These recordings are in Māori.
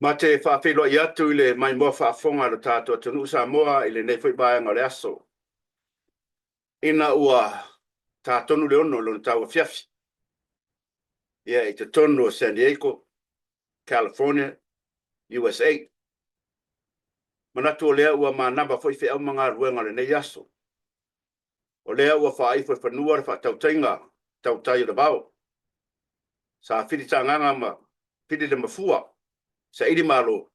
Ma te whawhilo i atu i le mai mua whaafonga ro tātua tunu Samoa i le nei whaibāenga le aso. Ina ua tā tonu le ono lo tāua fiafi. Ia i te tonu o San Diego, California, USA. Manatu o lea ua manamba foi whi au mga ruenga le nei aso. O lea ua whaifo whanua re whaatautainga, tautai o le bao. Sa whiri tā nganga ma, whiri le mafua, sa iri malo,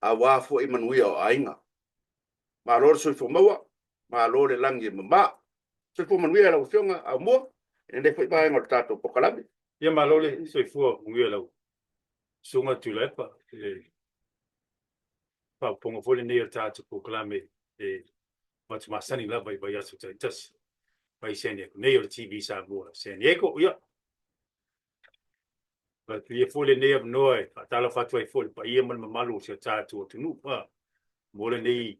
a wāfo i manuia o ainga. Malo re sui fo maua, malo le langi mama. Sui fo manuia la ufionga a mua, e ne foi bae ngor tato pokalami. Ia malo le sui fo mungia lau. Sunga tulepa, pa ponga fo le nei o tato pokalami, matu masani lava i bai asu taitas. Bai San Diego, nei o TV Samoa. San Diego, ia. But ia fo le nei of noi, tala fatua i fo le pa ia man mamalu se tato o tunu, mo le nei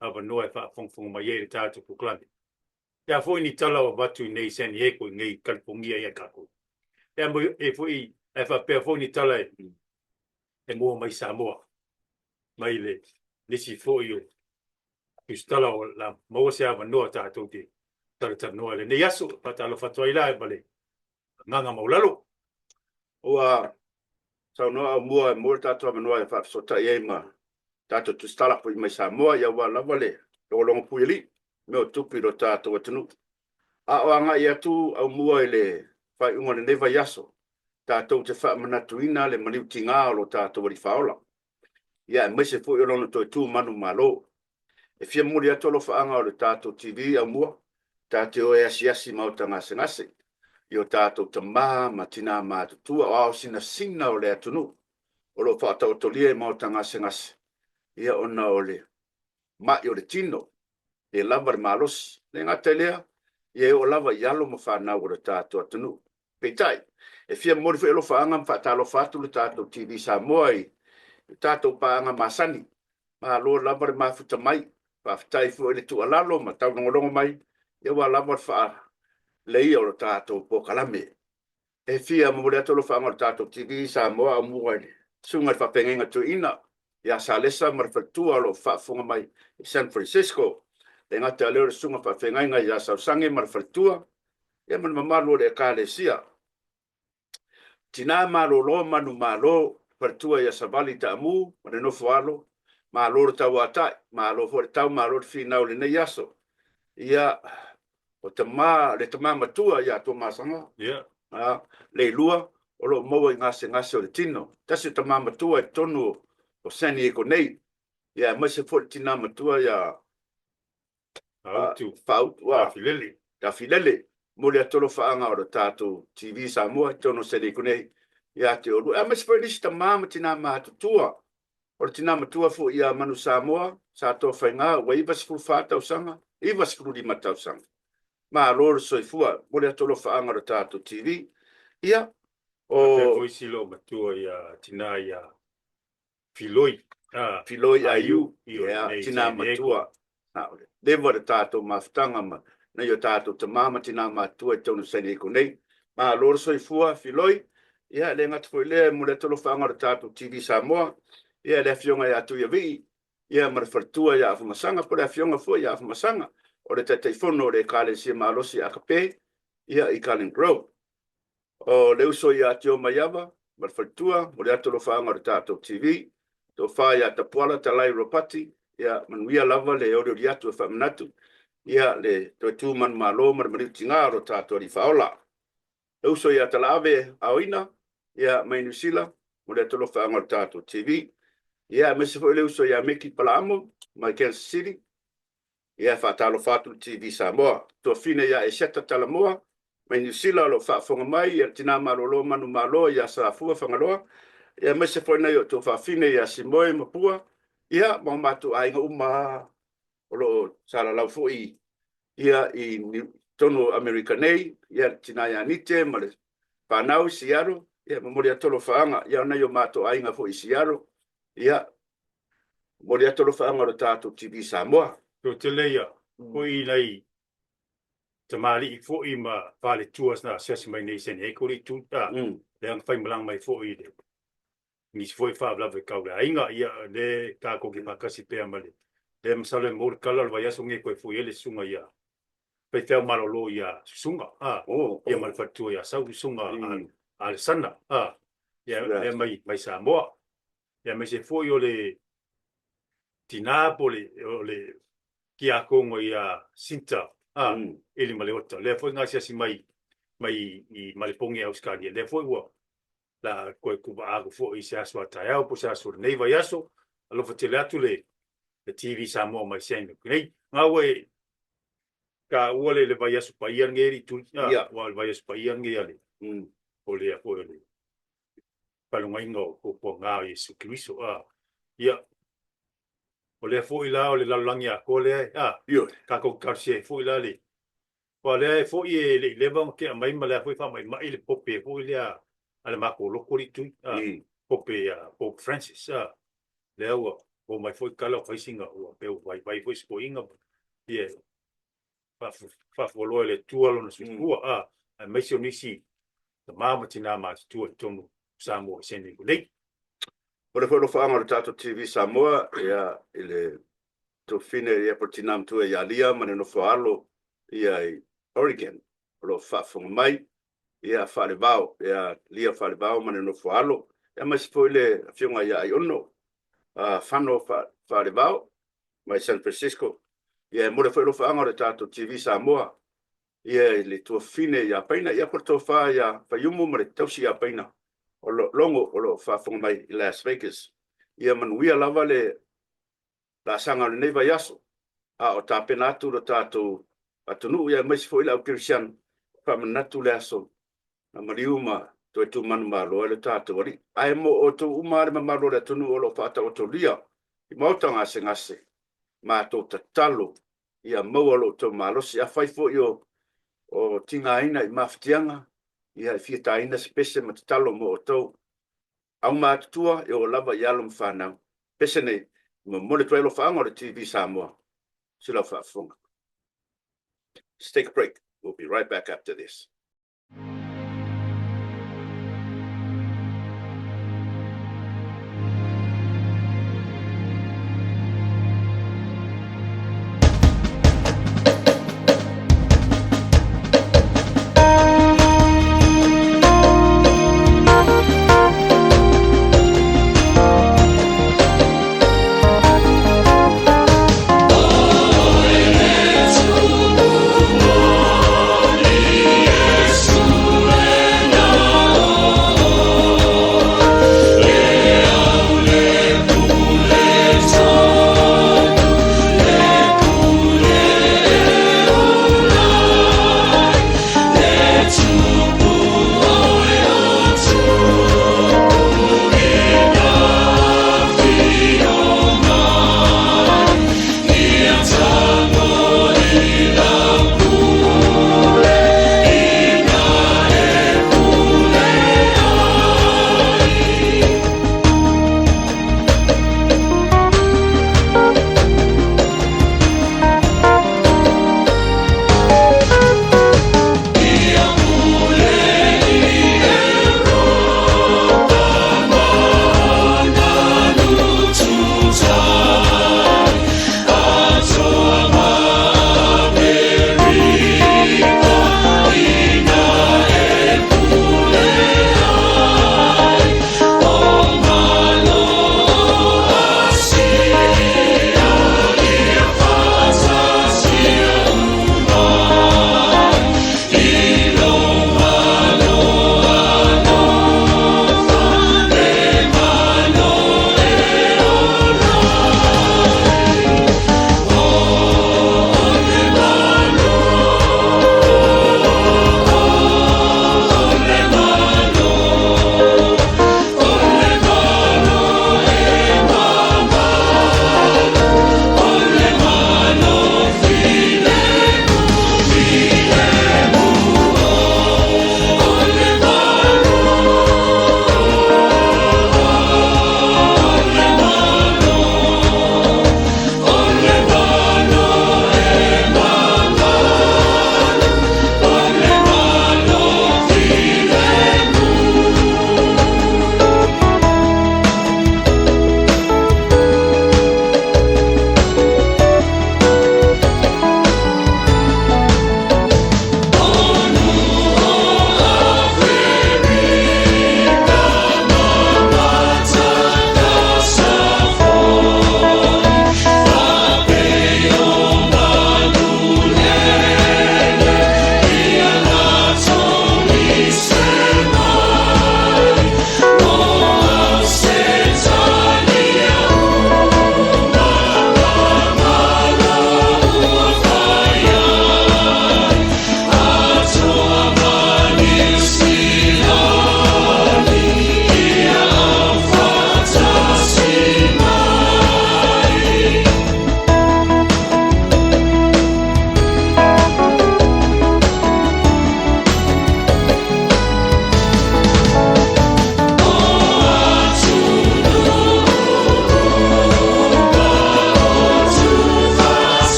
ava noi fa fong mai e tato pokalami. Ia fo ni tala o batu nei San Diego nei California ia kako. Ia mo e fo i e fa pe fo ni tala e mo mai Samoa. Mai le nisi fo i o tala o la mo se ava no tato te tala no le nei aso pa tala fatua i la e bale. Nganga maulalo. Ua, sau noa o mua e mua tato a manoa e whaafsota i eima. Tato tu stala po i mai Samoa, ia wa lava le, longo pui li, me o tupi ro tato wa tunu. A o anga i atu au mua i le whai unga le neva yaso. Tato te wha manatuina le maniu tinga o lo tato wari whaola. Ia e maise fu i lono toi tu manu malo. E fia muri atu lo whaanga o le tato TV au mua. Tato o e asiasi mautanga se ngase. Io tato te ma tina ma tutua o au sina o le atunu. O lo whaatau tolia e mautanga se ngase. Ia ona o le ma i o le tino. E lava le malos. Le ngata lea. Ia o lava ialo ma whanau o le tato atunu. Peitai. E fia mori fu e lo whaanga ma whaatalo whaatu le tato TV Samoa i. Tato paanga masani. Ma lo lava le mafuta mai. Whaftai fu e le tu alalo ma tau ngolongo mai. Ia wa lava le whaa. Lei o le tato po kalame. E fia mo le atolo whaanga o le tato TV Samoa o mua ni. Sunga whapengenga tu ina. Ia sa lesa marfatua lo whaafunga mai i San Francisco. Le ngata leo le sunga whapengenga ia sa usange marfatua. Ia man mamalu le kalesia. Tina malo lo manu malo. Partua ia sa vali ta amu. Mane no fualo. Malo le tau atai. Malo fo le tau malo le finau le nei aso. Ia... o te mā, le te mā matua ia tō māsanga. Yeah. Le lua, o lo maua i ngase o le tino. Tasi te mā matua e tonu o San Diego nei. Ia, maise fo le tina matua ia Tawhilele. Tawhilele. Mo le atolo whaanga o le tātou TV Samoa, tono San Diego nei. Ia te olu. Ia, maise fo le nisi te mā tina mātutua. O le tina matua fo ia manu Samoa, sa tō whainga, wa iwa sikuru whātau sanga, iwa sikuru lima tau sanga. Ma lor soifua, mo le atolo whaanga o tātou TV. Ia, o... Voisilo matua ia tina ia Filoi. Filoi aiu, ia tina matua. Lewa le tātou mawhtanga ma, na i o tātou te mama tina matua i tonu San Diego nei. Ma lor soifua, Filoi, ia le ngata fo lea mo le atolo whaanga o tātou TV Samoa. Ia le fionga ia atu ia vii. Ia marwhartua ia afumasanga, po le fionga fo ia afumasanga. O le teifono o le kale si malosi akape, ia i Kalen Grove. O le uso ia atio maiava, marwhartua, o le atolo whaanga o le tātou TV, tō wha ia tapuala talai ropati, ia manuia lava le oreo di atu e whamanatu, ia le toi tū manu malo marmariuti ngā o tātou ari whaola. Le uso ia talave aoina, ia mai New Zealand, o le atolo whaanga o le tātou TV, ia mesefo le uso ia Meki Palamo, mai Kansas City, ia whaatalo whātu TV Samoa. Tō whine ia e seta talamoa, mai New Zealand lo whaafonga mai, ia tina malolo manu malo, ia sa fua whangaloa, ia mese fwena i tō whaafine ia Simoe Mapua, ia mau matu ainga uma o lo sara lau fui, ia i tono Amerika nei, ia tina ia nite, male whanau Siaro, ia mamori atolo whaanga, ia nei o matu ainga fui Siaro, ia mori atolo whaanga o tātou TV Samoa. Ko te leia, ko i nei, te maari i fo i ma whale tuas na sesi mai nei sene, e kori tūta, le ang whai malang mai fo i de. ni foi fa la ve kau la inga ia le ka ko ki makasi pe amale le msale mo kala va ya sungi ko foi ele sunga ia pe te malolo ia sunga ia mal fatu ia sa sunga al sana ia le mai sa mo ia me se foi ole tina pole ole ki a kongo ia sinta ele male ota le foi nga sia si mai i malipongi au skagi le foi wo la koe kuba agu fo i se aso atai au po se aso nei vai aso alo fa tele atu le TV Samoa mai sene nei ngawe ka uole le vai aso pa iangeri tu wa vai aso pa iangeri o le a le palunga ingo po nga Yesu Kristo ia o le fo i la o le lalangi a ko le ka ko karse fo i la le wa le fo i le leva ke mai mala fo fa mai le pope fo i le ale mako lokori tu pope Pope Francis leo o mai foi kala faisinga o pe vai foi spoinga ie fa folo le tualo na sua mai se nisi the mama tina ma tu tonu Samoa sending lei o le folo fa ngor tato TV Samoa ia ile to fine ia portinam tu ia lia mane no falo ia Oregon lo fa fo mai ia falevao ia lia falevao mane no foalo ia mas foi le fionga ia iono fano falevao mai San Francisco ia mo le foi lo fanga le tato TV Samoa ia le to fine ia paina ia porto fa ia fa yumo mo le tausi ia paina o longo o lo fa fo mai Las Vegas ia manuia lava le la sanga le neva yaso o tapenatu lo tato atunu ia mas foi la Christian fa manatu le aso na mariuma to tu man malo le tato ri ai mo o to umar ma malo le tunu o lo fata o to lia I mo tanga ngase ma to tatalo ia mo lo to malo si a fai fo yo o tinga ina I maftianga ia fieta ina spese ma tatalo mo to au ma tua e o lava yalum fana pese nei mo le trailer fa ngor TV Samoa sila fa fonga. Let's take a break. We'll be right back after this. Yeah.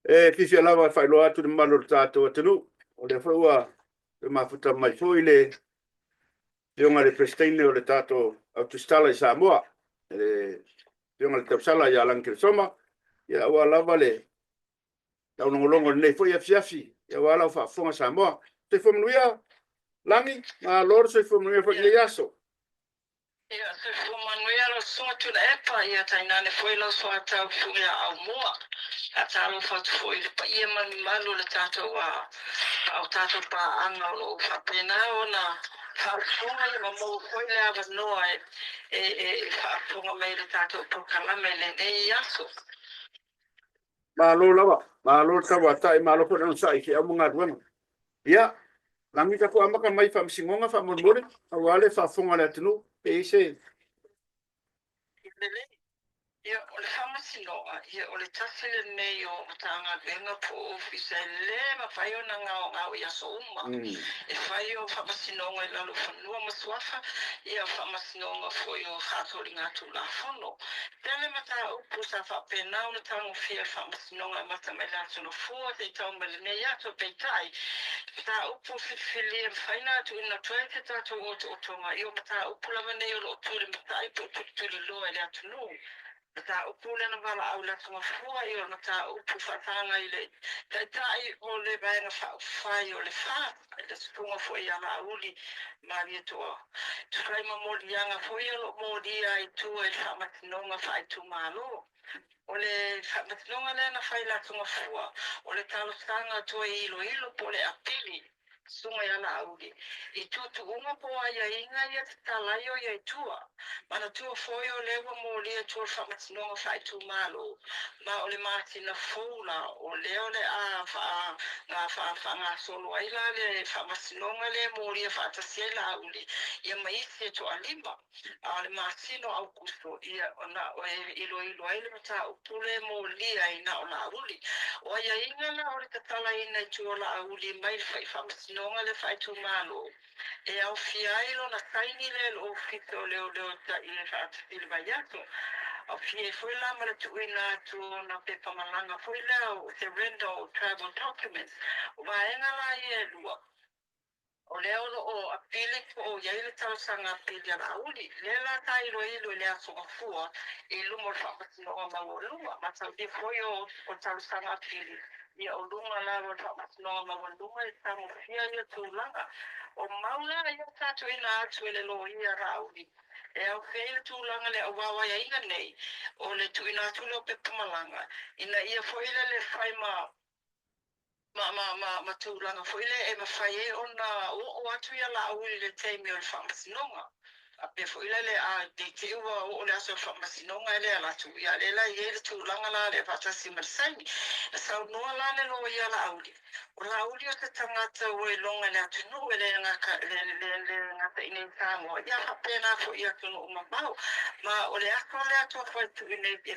kisi lava fai loa tu malo tato tenu o le fua le mafuta mai foi le onga le prestine o le tato autostala i Samoa le onga le tapsala ya langke soma ya wa lava le tau ngolongo nei foi afiafi ya wala fa fonga Samoa te fomnuia langi ma lor se fomnuia fa le yaso ia se fomanuia lo soa tuna epa ia tainane foi lo soa tau fuia au moa a talo fatu foi le pa ia mani malu le tato wa au tato pa anga o lo whapena ona whafunga i ma mou foi le awa noa whafunga mei le tato po kalame le nei aso ma lo lava ma lo tawa tai ma lo ko non sai ki amunga ruanga ia langi ta ko amaka mai fa msingonga fa mormore awale fa fonga le tenu pe se Lele, ia o le whamasinoa, ia o le tasile nei o matanga venga po ofisa le ma whai o na ngao ngao ia so uma. E whai o whamasinoa i lalo whanua maswafa, ia whamasinoa foi o whātori ngātu la whono. Tele mata upu sa whapena o na tango whia whamasinoa mata mai lato no fua, te tau mele nei ato peitai. Ta upu whiwhili e whaina tu ina tuai te tato o te otonga, i o mata upu lava nei o lo tūre matai po tūre loa le atu nuu. Ta upu le na wala au la tunga fua i o na ta upu whatanga i le tai o le vaenga whai o le wha i le sunga fua i ala uli mari e toa tukai ma mori anga fua i alo mori ai tua i whamatinonga whai tu malo o le whamatinonga le na whai la tunga fua o le talo sanga tua i ilo po le apili sunga i ala uli i tutu unga po ai a inga i a te talaio i a tua mana tua foi o lewa mo lia tua whamatinoa whai tu malo ma o le mātina fōla o leo le a ngā ngā solo ai la le whamatinoa le mo lia whaatasia i la auli ia maisi e toa lima a le mātino au kusto ia ona o e ilo ai le mata upule mo lia i na o la auli o ia inga la o le tatala ina i tua la auli mai le whamatinoa le whai tu malo e au fiailo na taini le o fito leo ta i le whaatapili mai ato. Au fie foi la mara tuina tu na pepa malanga foi la o surrender o travel documents. O maenga la i e lua. O leo o apili o iaile tau sanga apili ala uli. Le la ta ilo le aso o fua i lumo whakatino o maua lua. Ma tau di foi o tau sanga apili. Ia o lunga la o whakatino o maua lua i tango fia ia tūlanga. O maula ia tātou ina atu ele lo ia rauli. E au whaile tūlanga le awawa ia inga nei. O le tu ina atu leo pe pumalanga. Ina ia whaile le whai ma tūlanga whaile e ma whai e ona o atu ia la auli le teimi o le whamasinonga. A pe whaile le a de te ua o le aso whamasinonga ele ala tu. Ia le la i ele tūlanga la le patasi marisaini. Na sau noa la le lo ia la auli. O la uli o te tangata o e longa le atu nu e le ngata ine Samoa. Ia hapena fo ia tunu umamau. Ma o le ako le atu fo tu ine e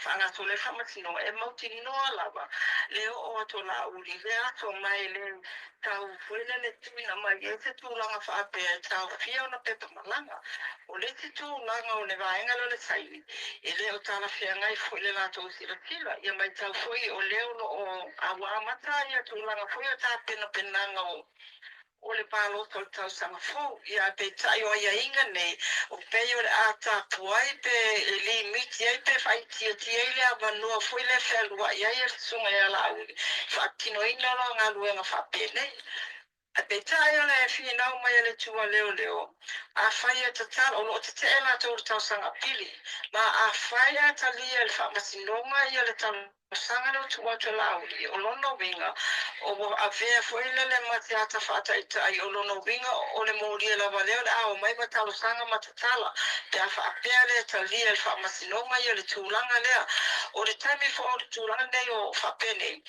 whangato le whamatino e mauti noa lava. Le o ato la uli le ato mai le tau fuele le tuina mai e te tūlanga whaapea tau fia o na pepa malanga. O le te tūlanga o le vaenga lo le saini. E le o tala fia ngai fuele la tau sila tila. Ia mai tau fui o leo no o awa amata ia tūlanga fui o tā pena penanga o le palo tol tau sanga fau. Ia pe tai o ia inga nei. O pe o le ata puai pe li miti ai pe fai tia le avanua fui le whelua. Ia ia sunga ia la uli. Whaatino ina lo ngā luenga whapene. A pe tai o le whiinau mai le tua leo. A whai e tatala, o lo te te ela tau tau sanga pili. Ma a whai a talia le whamasinonga ia le tau sanga leo tua te lauri. O lono winga, o a vea fuile le mate ata whata i o lono winga o le mōria lava leo le ao mai ma tau sanga matatala. Pe a whaapea le talia le whamasinonga ia le tūlanga lea. O le taimi fo o le tūlanga nei o whapene.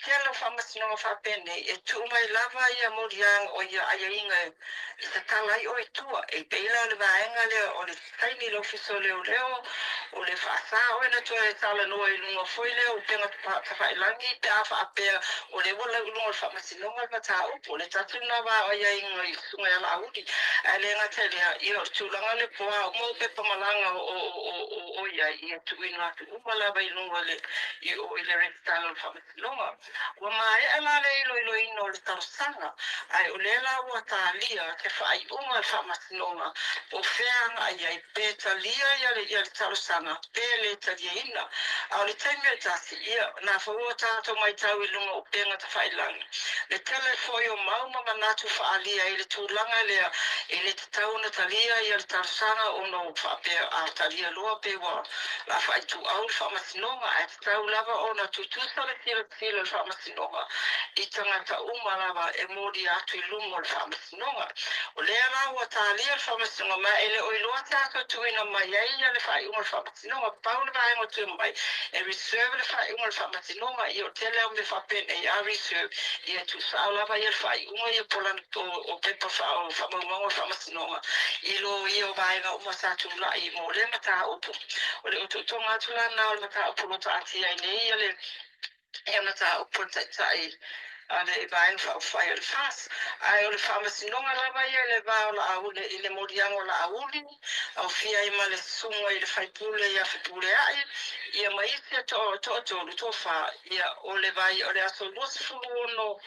Kia le whamasinonga whapene e tūmai lava ia moriang o ia aia inga i ta talai o i tua e peila le vaenga leo o le taini lo fiso leo o le whaasa o ena tua e tala noa i lunga foi leo penga ta fa langi te a fa pe o le wala lo fa masinonga ma ta o le ta tuna ba o ya inga i sunga ya la udi ale nga te le i tu langa le po mo pe pa malanga o ya i tu ina tu mala ba ino le i o le rectal fa masinonga wa mai ala le ilo ino le tarsanga ai o le la wa ta lia ke fa i unga fa masinonga o feanga ai pe ta lia ya le tarsanga pe le ta ina au le taimi tasi ia na fo tato mai tau i lunga o penga ta whailangi. Le tele foi o mauma manatu whaalia i le tūlanga lea i le tau na talia i le tarsanga o no whapea a talia loa pe wa la whaitu au le whamasinonga e tau lava o na tutusa le tila le whamasinonga i tangata uma lava e mori atu i lunga le whamasinonga. O lea rawa talia le whamasinonga ma ele o iloa tāka tuina mai eia le whaiunga le whamasinonga pau le vaenga tuina mai e reserve le fai unga le whamatinonga i o tele o me whapene i a reserve i e tu saolava i le fai unga i o polan o pepa whamaumanga le whamatinonga i lo i o vaenga o masatu la i mo le mata upu o le utu tonga tula na o le mata upu lo ta ati ai nei i le e o mata upu tai ale e vaenga whai o le fas ai o le whamatinonga lava i le va o la aule i le moriango la auli au fia i ma le sunga i le whaipule i a whipule ai ia maisia to fa ia o le vai o le aso luas fulu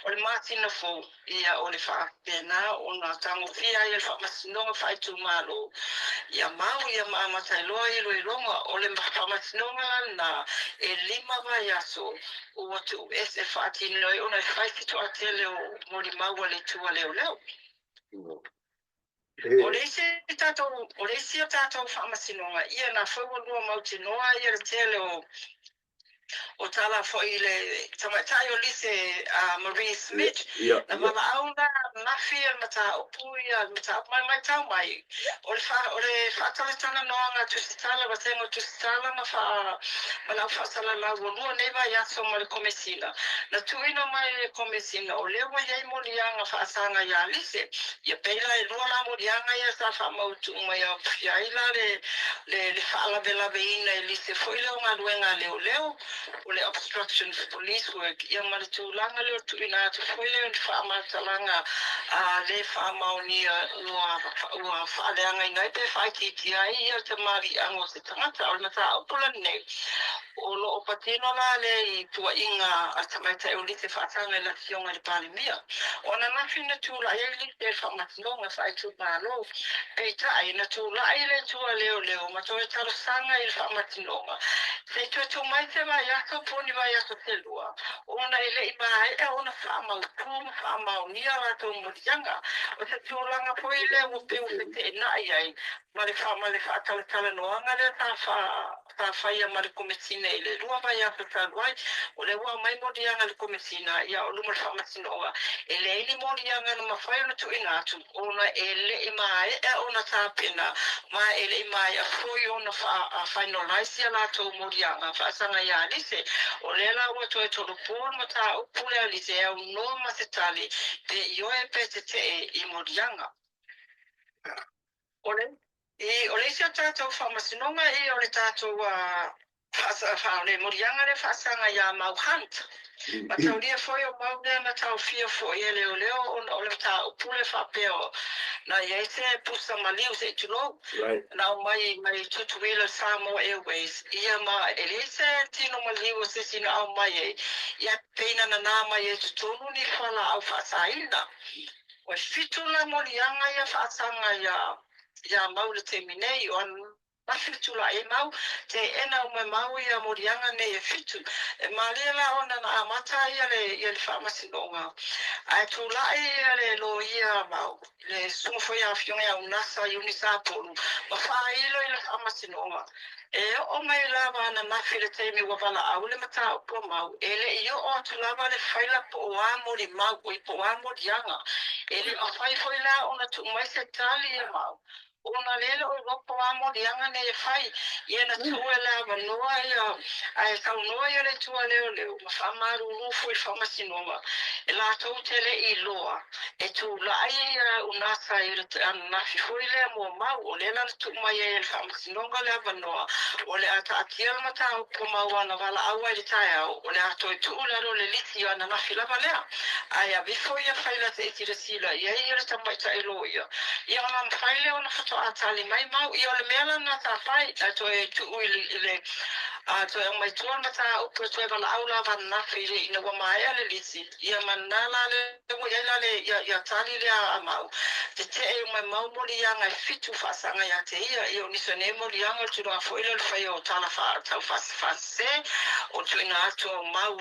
o le matina fo ia o le fa pena o na tango fia ia fa masino fa tu malo ia mau ia mama tai loa i longa o le masino na e lima vai aso o tu ese fa tino o na fa to atele o mori mau le tu leo o le isi tato whamasinonga ia na whaiwanua mautinoa ia le tele o tala fo i le tamatai o lise Marie Smith na mama auna mafi al mata upu ia mata mai tau mai o le whataletana noanga tusitala watengo tusitala ma lau whasala la wonua neva yaso ma le komesina na tuina mai le komesina o lewa iei molianga whaasanga ia lise ia peila e lua la molianga ia sa whamautu mai au fiaila le whaalabelabe ina e lise foi leo ngā luenga leo o le obstruction for police work ia maritulanga leo tuina tu foi leo ni whaamatalanga le whaamaunia ua whaaleanga inai pe whaikitiai ia te mari ango se tangata o mata upula nei o lo o patino la le i tua inga a tamaita e ulite whaatanga la fionga le palimia o na mafina tula e li te whaamatinonga whaitu malo pe tai na tula e le tua leo matoe talo sanga i whaamatinonga se tu mai te vai aso poni vai aso te lua ona ele i mai e ona whaamau nia la tō morianga o se tūlanga poi le o pe o te nai ai ma le whaatala noanga le ta whaia ma le komesina i le lua vai aso ta luai o le ua mai morianga le komesina ia o luma le whamasinoa e le ili morianga na mawhai ona tu inatu ona ele i mai e ona tāpena ma ele i mai a foi ona finalize la tō morianga whaasanga ia lise o le la ua to e tolu pōr ma tā upule a lise e au no ma se tali pe ioe pe te i morianga o le isia tātou whamasinonga e o le tātou le morianga le whaasanga ia mau hunt ma tau lia foi o mau lea ma tau fia foi e leo o le tā upule whapeo na ia se pusa maliu se tulo na mai tutuila Samoa Airways ia ma elise tino maliu se sino au mai ia peina na mai e tutunu ni whala au whaasaina o fitula morianga ia whaasanga ia mau le teminei o mafitula e mau te ena o mau ia morianga nei e fitu e malela ona na amata ia le whamasinonga ai tula ia le lo ia mau le sunga foi a fionga ia unasa unisa polu ma whailo i le whamasinonga e o mai lava na mafi le teimi wawala au le mata o po mau ele i o tu lava le whaila po o amori mau o i po amorianga ele o whai foi la ona tu mai se tali e mau ona lele o ropo amo dianga ne fai ia na tuela vanua ia ai sau noa ia le tua leo ma famaru rufu i famasinoma e la tau tele i loa e tu la ai unasa i le ana fifoi le mo mau o le lana tu mai e le whamasinonga le avanoa o le ata atia le mata o wana wala awa i le tae au o le ato e tu ularo le liti o ana nafi lava lea ai a bifo ia whaila te iti le sila ia i le tamaita e lo ia ia ona mwhaile ona whato atali mai mau ia o le mea lana ta whai ato e tu i le to e mai tuan mata o to e wala aula van nafi ina wa mai ale liti ia manala le mo ia le ia tali le a mau te e mai mau mo li anga fitu fasanga ia te ia o ni sone mo li anga tu na foi le fai o tala fa tau fa se o tu ina to mau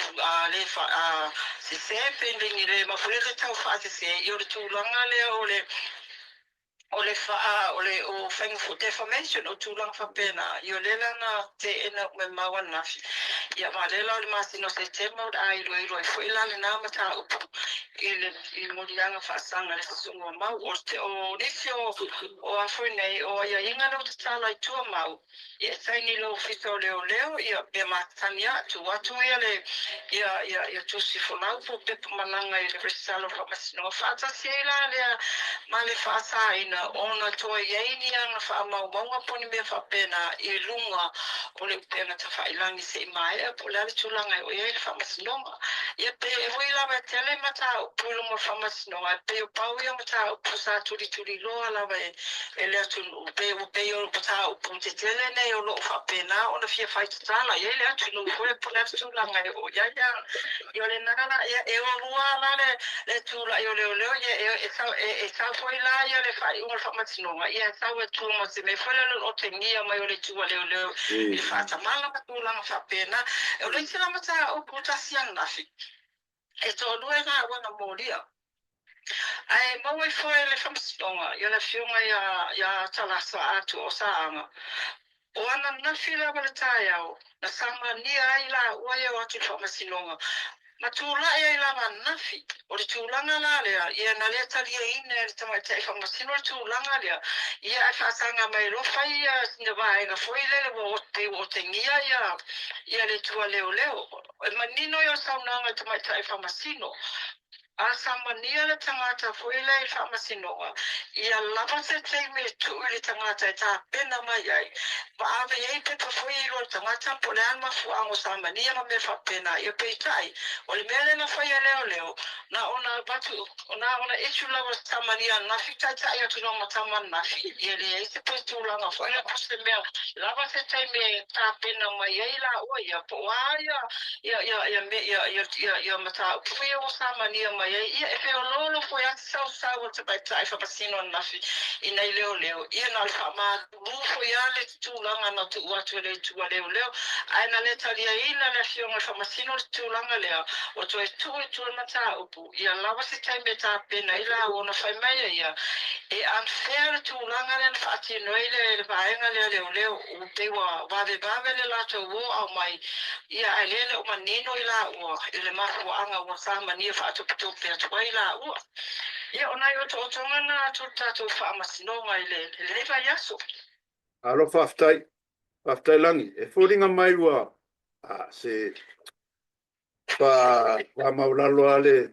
le fa se pe ni le ma foi le tau fa se ia tu langa le o le o feng for defamation o tulang fa pena yo lela na te ena me mawa nafi ya ma lela o le masino se tema o ai lo foi la le na mata upu i morianga fa sanga le sunga mau o te o risio o afoi nei o ia inga no te tala i tua mau ia taini lo fito leo ia be matania tu watu ia tu si fonau po pe mananga i le resalo fa masino fa ta sela le ma le fa sa ina ona toa iaini anga wha maunga poni mea wha pena i lunga o le pena ta wha ilangi se i mai e po lale tūlanga o iei le wha masinonga ia pe e hui lawa tele mata o pulunga wha masinonga e pe o pau ia mata o pusa turi loa lawa e lea tunu pe o mata o punte tele nei o loo wha pena ona fia whai tatala iei lea tunu koe po lale tūlanga o iaia i le nana ia e o lua lale le tūla i o leo e sa foi la ia le whai unga whamatinonga ia tau e tūma se me whalelo o te ngia mai o le tua leo i whata mala matulanga whapena e o le tira mata o putasi anafi e tō lue ngā wana mōria ai mau e whae le whamatinonga ia le whiunga ia talasa atu o saanga o ana nafi la wale tae au na sama ni ai la uai o atu whamatinonga ma tūla e lava nafi o le tūlanga la lea ia na lea talia ina e le tamaita e whamasino le tūlanga lea ia e whaatanga mai rofa ia sina vaenga foi lele o te ngia ia le tua leo e manino i o saunanga tamaita e whamasino a samania le tangata foi le whamasinoa ia lava se teime tu le tangata e tā pena mai ai ma ave ei pepa foi i lo tangata po le alma fuango samania ma me whapena ia peitai o le mele na whaia leo na ona batu ona etu lava samania na fitata ia tu no matama na fi ia le ei se pe tu langa foi le poste mea lava se teime tā pena mai ai la o ia po ia mata foi o samania mai ia e feo lolo foi a sau o te baitai whapasino nafi i nei leo ia na alfa ma foi a le tūlanga na tu uatu le tua leo ai na le talia ina le fionga whamasino le tūlanga leo o to e tu mata upu ia lawa se taime tā pena ila o na whai mai ia e unfair tūlanga le na whaatino le vaenga leo o te wave le lato o au mai ia ai lele o manino ila o le mafu anga o sa mania whaatuputupe atu ai la ua. Ia ona i o tō tongana atu tātou whaamasinonga i le lewa yaso. Alo whaftai langi. E whuringa mai ua se pa maulalo ale.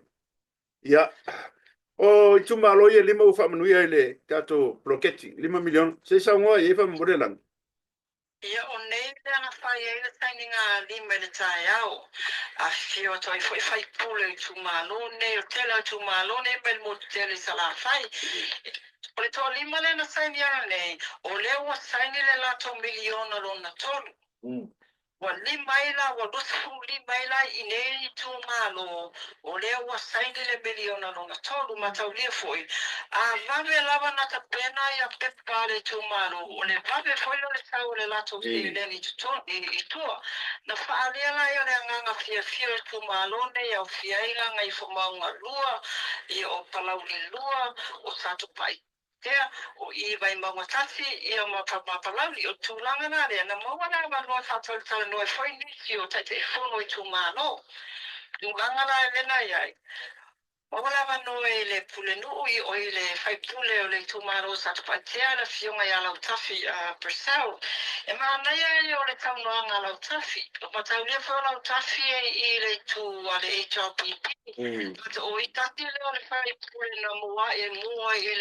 Ia. O i tuma alo ia 5 whaamanuia i le tātou bloketi. 5 milion. Se sa ngoa i e whaamure Ia o nei le ana whai e le taini ngā lima le tae au. A whio toi whai pule i tūmalone, o tela i tūmalone, mel mo tele sa la whai. O le tō lima le na saini ana nei, o le ua saini le lato miliona lo na tolu. Wa limaila, wa lusu limaila i nei tūmalo, o le ua saini le miliona lo na tolu matau lia foi. A vave lava na ta pena ia pepa le tūmalo, o le vave foi lo le tau le lato i leni i tua. Na whaalea la ia le anganga fia le tūmalo ne au fia ila ngai whamaunga lua, i o palauri lua, o sato pai. Tea, o i vai maunga tasi, i o mapalauri, o tūlanga nā rea, na mawana wa noa tātou tala noe whai nisi o tai te whono i tūmano. Tūlanga nā lena iai. Mawana wa no e le pule nui o i le fai pule o le tumaro sa tupatea la fionga ya lau tafi persau. E mana ia o le tau noanga lau tafi. O matau lia fo lau tafi i le tu a le HRPP. O i tati le o le fai pule na mua e mua i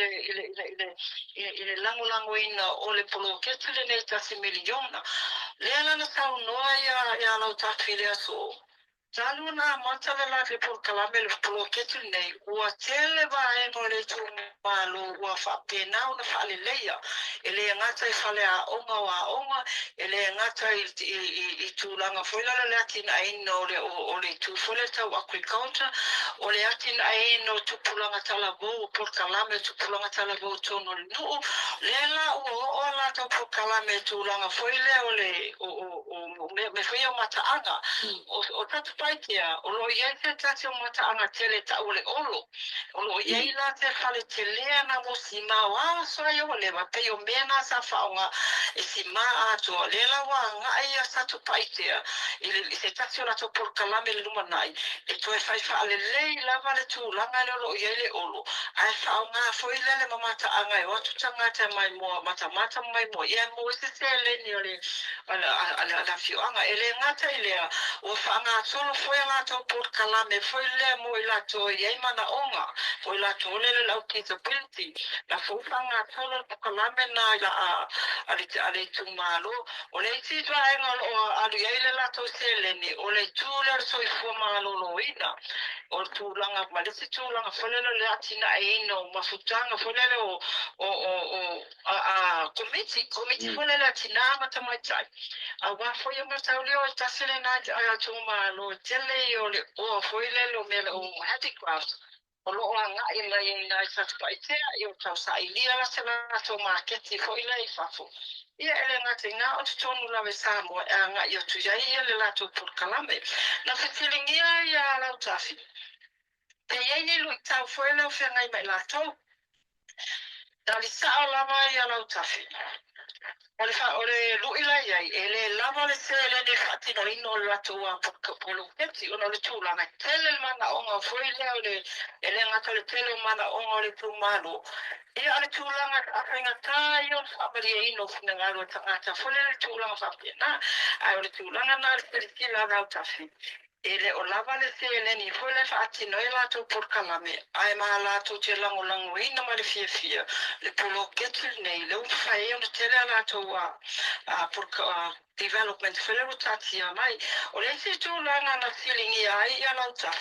le lango ina o le polo ketile ne tasi miliona. Lea lana tau noa ia lau tafi lea so. Talu na matala la le por kalame le polo ketu nei ua tele va e no le tu malo ua fa pena una fa le leia ele ngata I fale a onga ele ngata I tu langa foila le atin ai no le o le tu fole tau agriculture o le atin ai no tu pulanga tala bo por kalame tu pulanga tala bo tono no lela o la tau por kalame tu langa foile o le o me foi o mata anga o tatu paitea o lo ia te tatu o mata anga tele ta o le olo o lo ia la te fale te lea na mo si ma so ia o le ma pe o mena sa faunga e si ma ato lela wa nga ia tatu paitea i se tatu la to por kalame le lumanai e to e fai fa le lei lava le tu langa le lo ia le olo ai faunga foi le mata anga e o tu tanga te mai mo mata mai mo ia mo se le ni o le ala fioanga ele ngata ilea o fanga solo foi la to por kalame foi le mo ila to ye mana onga foi la to le la disability la foi fanga solo por kalame na ila ale tu malo o le si to ai ngol o alu ye le la to sele ni o le tu le so fu malo lo ina o tu langa ma le si tu langa foi le atina ai no mafutanga foi le o committee foi le atina mata mai tai awa foi o mataulia o tasele na a tuma no tele o foi le lo me o handicraft o lo anga I mai na sa paitea o tau sa ilia la se la to market foi le fafo ia ele nga tinga o tonu la ve samo anga I tu ya ia le la to por kalame na fitilingia ia la tafi pe ia ni lu tau foi le fe ngai mai la to dali sa la mai ia la tafi ole luila ia ele lava le sele de fatino ino la tua polo peti ono le tula na tele mana onga foi le ole ele ngata le tele mana onga le tumano e ale tula ngata afinga tayo sabri ino fina ngalo tangata foi le tula ngata na ai ole tula na le tila na utafi ele o lava le sele ni foi le fatino e la to por kalame ai ma la to te lango ina ma le fia le polo ketil nei le fai on tele la to por development fele rotatia mai o le si tu langa na feeling ia la ta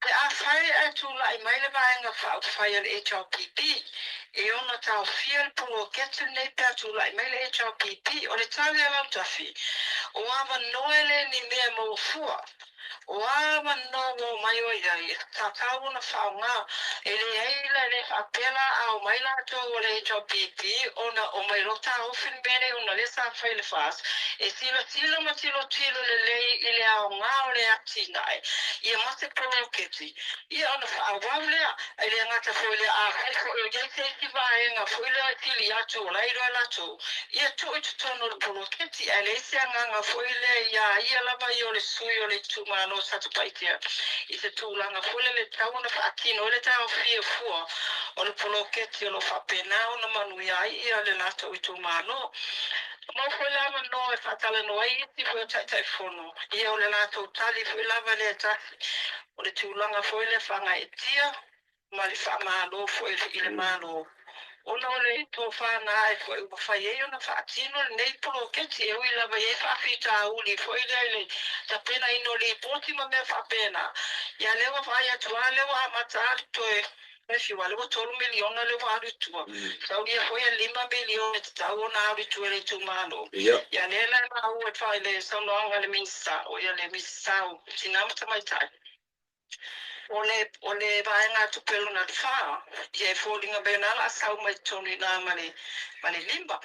te a fai tu la mai le vai nga fai le HRPP e ona ta fiel polo ketil nei ta tu la mai le HRPP o le tali la ta fi o ava noele ni me mo fua o awa no mai o ia ta tau na faunga ele eila le apela au mai la to le HRPP ona o mai rota ofin bene ona le sa faile fas e silo ma tilo le ile au nga o le atina ia ma se proketi ia ona fa awale ele ngata foile a ko e ge se ti va nga foile tili atu la ilo la to ia to no le proketi ele se nga foile ia la ba yo le suyo le tuma no sa tu paitia I se tūlanga fule le tauna fa akino le tau fia fua o le poloketi o lo fa pena o na manui ai ia le lato I tu mano mo foi lava no e fatala no ai ti foi tai fono ia o le lato tali foi lava le tasi o le tūlanga foi le fanga e tia ma le fa malo foi le malo ona ole to fana e foi o fai e ona fatino nei poloketi e ui lava e fa fita uli foi le ta pena ino li poti ma me fa pena ya lewa vai atua lewa matar to e si wale wo tolu miliona lewa ari tua sau ia foi 5 miliona tau na ari tua le tu mano ya nela na u e fai le sau longa le misa o ya le misa o sinamata mai tai ole vai nga tu pelo na fa ye folding bena la sau mai toni na mane limba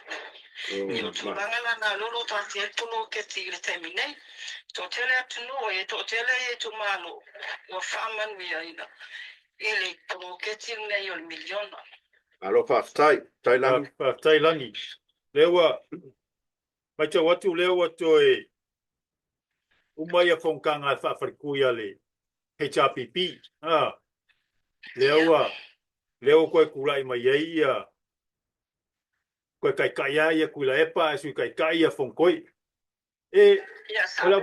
io tu langa na lolo ta te polo ke ti le termine to tele atu no e to tele e tu malo o faman wi aina ele polo ke ti nei o miliona alo fa tai lang Tailangi lewa mai te watu lewa to e umaya kongkanga fa farkuya le HRPP leo koe kulai mai ia koe kai ia kula epa su kai ia fonkoi ola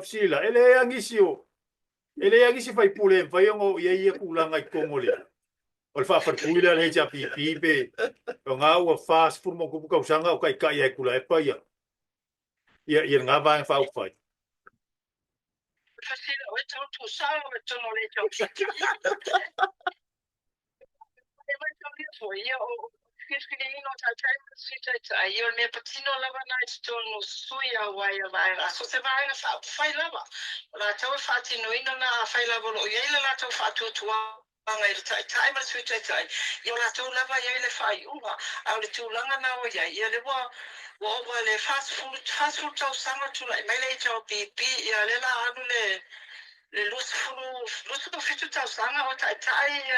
fisila ele angisi fai pule fai ngo ia kula ngai kongole ol fa puila le ja pipe o nga o fast food mo ku ka usanga o kai ia kula epa ia nga va fa fai Fasila o tau tu sa o tono le tau Filipino io ne patino lava na tono suia waia vai so se vai na fa fai lava la tau fati no ino na fai lava lo ia la tau fatu tua ngai tai ma sui tai io la tau lava ia le fai uma au le tulanga na o ia le wa le fast food tau sanga tu lai mai le tau pipi ia le la anu le lusu fitu tau sanga o tai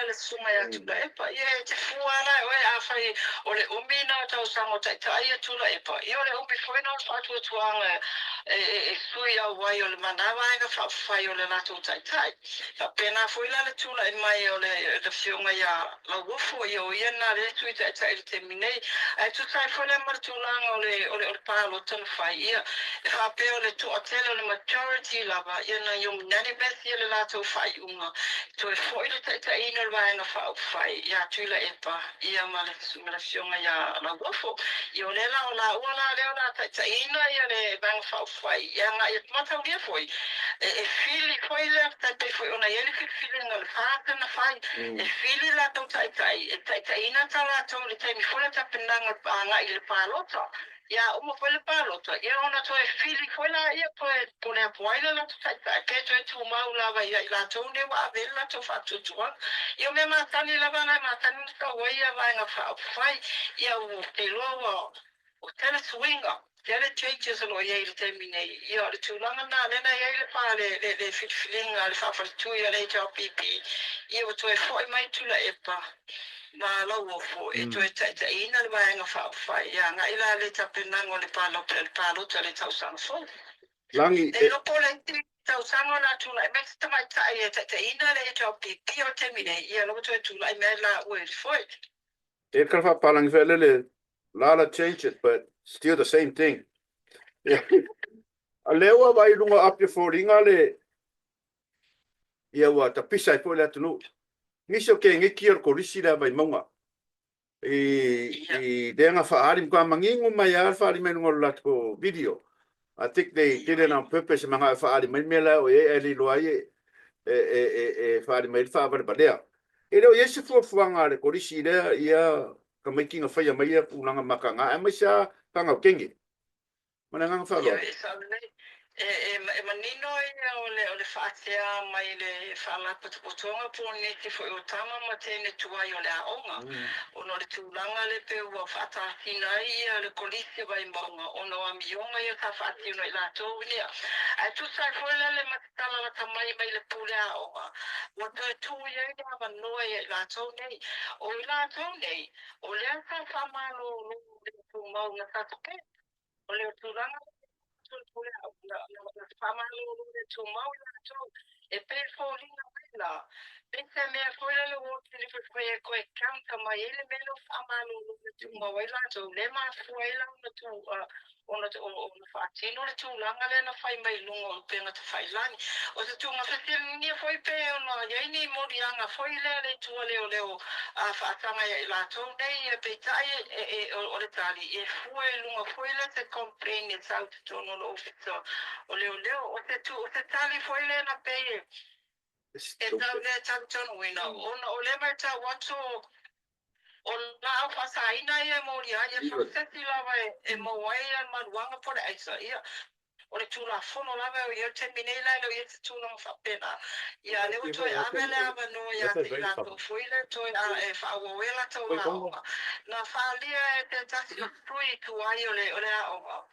le sunga ya tula epa ia te fuana o a fai o le umina tau sanga o tai ya tula epa ia le umi foi na fatu tuanga sui au wai o le manawa nga fai o le latu tai ka pena foi la le tula e mai o le fiunga ya la wofo ia na le tui tai le terminei ai tu tai foi le martulanga o le palo tana fai ia e fa pe o le tu atele o le majority lava ia na yung nani besi le lato fai unga to e foi le ta ina vai na fai ya tuila epa ia mala fiunga ya la wofo io le la ola le ola ta ina ia le bang fai ia nga ia mata dia foi e fili foi le ta pe foi ona ia le fili na le fata na fai e fili la to ta ina ta la to le ta mi foi ta penanga nga ile palota ya uma foi le palota ia ona to e fili foi la ia po le poile la ta ke to tu mau la vai la to ne wa vela to fa tu io me matani la va na matani to ia vai na fai ia o te lo o tele swinga tele changes lo ia il termine io le tu langa na le na ia le pa le feeling al fa tu ia le job pipi io to e foi mai tu la epa ma lo wo fo e to e ta ina le vai na fai ia nga ila le ta penango le pa lo tele tau sang fo langi e lo pole tau sanga la tu la me ta mai ta ia ta ina le job pipi o termine ia lo to tu la me la wo foi e ka fa palang vele la change it but still the same thing yeah a lewa vai lunga up for ringa le ia wa ta pisa po la tunu ngiso ke ngiki ko risi la vai monga denga fa arim ko mangingu mai al fa arim ngol lat ko video I think they did it on purpose manga fa arim mela o e li loai fa arim fa ba ba dia ele o yesu fu fuanga le ko risi le ia ka making of ya mai pulanga makanga e mai sa tanga kengi mana ngang fa lo e manino o le whaatea mai le whaalapatupotonga po ne te fo o tama ma tēne tuai o le aonga. Ono le tūlanga le pe ua whaatahina ia le kolisi vai maunga. Ono a mionga ia ka whaatino i lātou nia. Ai tu sai foila le matatala la tamai mai le pule aonga. Wa tu e tu ia i hawa noa i lātou nei. O i lātou nei, o lea ka whamalo le tu maunga tatoke. O le tūlanga e pe fōringa wela. Pese mea koera le wote le whawhai koe kanta mai ele melo whamalo le tūma waila tō. Le maa fuaila ona whaatino le tūlanga le na whai mai lunga o penga te whailani. O te tūnga whetiri nia whai pe ona yaini morianga whai le tua leo whaatanga i la tō nei e peitai o le tali. E fuai lunga whai le te complain e tau te tono lo ofisa o leo. O te tali whai le na pei e tau le tau tono wina. O le mai tau watu o la au whasaina ia moria ia whaseti lawa e mawai an maruanga po le aisa ia. O le tūla whono lawa o ia te minela o ia te tūla whapena. Ia leo toi amele ava no ia te ilato fuile toi a e whaawawela tau la onga. Na whaalia e te tasi pui tu ai o le aonga.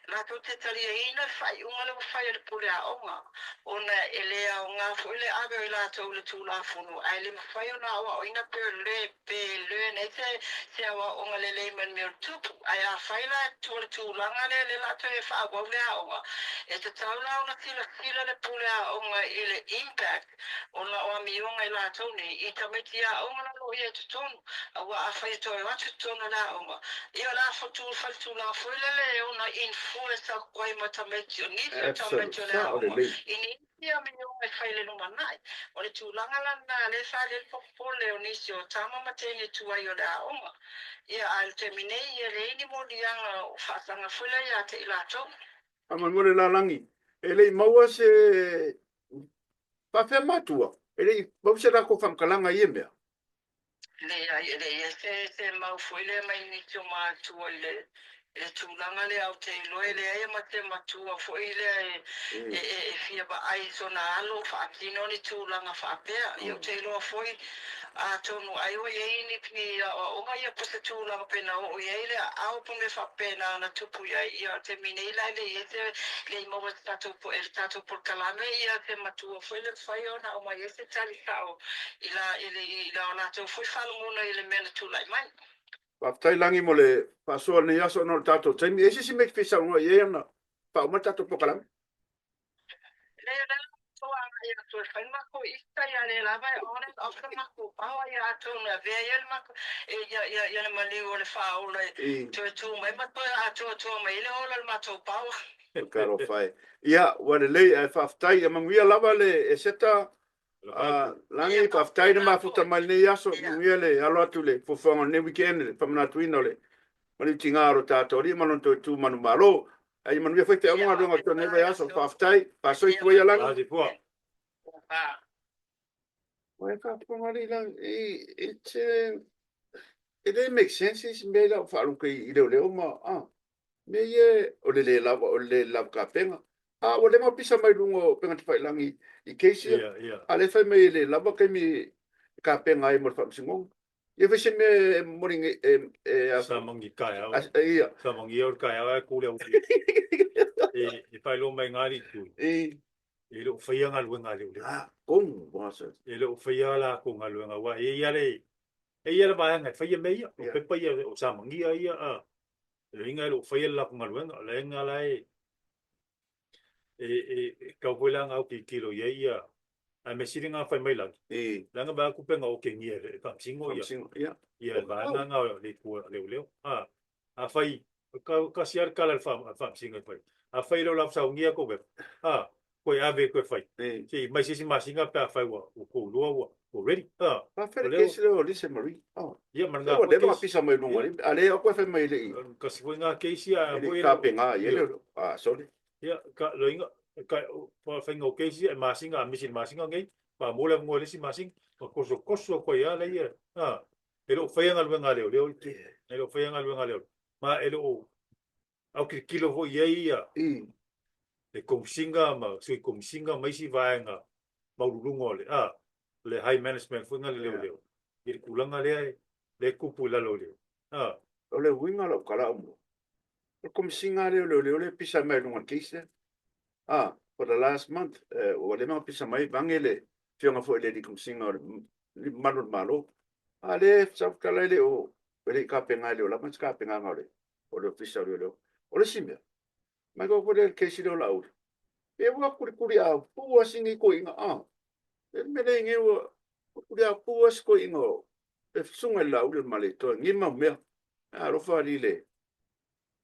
la to te tali ina fai unga le fai le pule a onga ona ele a onga fo ele ave la to le tu la funu ai le fai ona wa ina pe le ne se wa onga le men me tu ai a fai la to le tu la ngale le la to e fa wa le a onga e te taula ona tila le pule a onga ile impact ona o mi onga la to ni i tameti a onga na lo ye tu tonu a wa a fai to e wa tu tonu la onga ia la fo tu fa tu la fo le ona influence kwai matameti o ni tameti o la onga ini ia me onga fai le no manai o le tu langa la na le fa le popole o nisi o tama matene tu ai o la onga ia al termine ia le ni mo dianga o fa sanga fula ia te ila to Ama ngore la langi. Ele maua se pa matua. Ele mau se rako whamkalanga i mea. le se mau fuile mai ni tu ma tu le tūlanga le au te loe le aia ma te matua foile e fia ba ai sona alo whaatino ni tūlanga whaapea i au te loa foi a tonu ai o iei ni pini o mai a pasa tūlanga pena o iei le au punge whapena na tupu iai i a te mine ila le i te le i mawa tato po e tato por kalame i a te matua foi le whai o na o mai e se tali kao ila o na tau foi whalunguna i le mena tūlai mai Whaftai langi mo le pasoa ni aso no tato. Taimi esi si mek fisa unga i ana. Pa uma tato pokalam. Le toa ia tu fai mako ista ia le lava ora ofta mako pawa ia tu na veia mako ia na mali o le fa o le tu mai mato a tu mai le o le mato pawa Karo fai. Ia, wale lei e whaftai e manguia lava le e seta langi whaftai na mafuta mai nei aso. Manguia le alo atu le fofanga ne weekend le pamanatu ina le. Mani tingaro tato ri manon to tu manu malo. Ai manuia foi te amonga donga to neve aso whaftai. Pasoi tua ia langi. Adi pua. Wai ka ponga li lang. It didn't make sense. It's made up for i leo ma. Me ye o le lava ka penga. O le ma pisa mai lungo penga te whai langi i keisi. A le whai mai le lava kai mi ka penga i mo le whamsingong. Ia vese me moring Samangi kai au. Ia. Samangi au kai au e kule au. E whai lo mai ngari tu. E lo whaia ngā luenga leo leo. Kong, wasa. E lo whaia la ko ngā luenga wa. E ia le. E ia le vāanga whaia meia. O pepa ia o samangi a ia a. E inga lo whaia la ko ngā luenga. Le inga lai. E kau koe langa au ki kilo ia ia. A me siri ngā whai mai langi. Langa ba kupenga o ke ngia e whamsingo ia. Ia vāanga ngā le kua leo leo. A whai. Ka siar kala whamsingo whai. A whai lo lau sau ngia koe. Koe ave koe whai. Si mai sisi masinga pe a whai wa. O kou lua wa. O ready. Pa whai kesi leo lise mari. Ia maranga. Le ma pisa mai lunga. A le o koe whai mai le i. Kasi koe ngā keisi a. Ka penga ia leo. Sorry. Ia ka lo inga. Ka whai ngau keisi a masinga. A misin masinga ngai. Pa mola ngoi lisi masinga. Pa koso koe ia le ia. E lo whai ngā luenga leo leo. E lo whai ngā luenga leo. Ma e lo. Au ki kilo ho ia ia. E komisinga ma. Sui komisinga maisi vaenga. Maururungo le. Le high management funga le leo. I kulanga le kupu la lo leo. O le winga lo kala umo. O komisinga leo le pisa mai lunga keisi. For the last month, o le mga pisa mai bangele. Fionga fo le di komisinga li manod malo. Le sab kala le o le ka penga leo la mas ka penga ngore. O le pisa leo. O le simia. Mai ko le keisi leo la ur. E wa kuri a pu singi ko inga me le nge wa kuri a pu ko inga. E sunga la ur male to ngima me. Ro fa li le.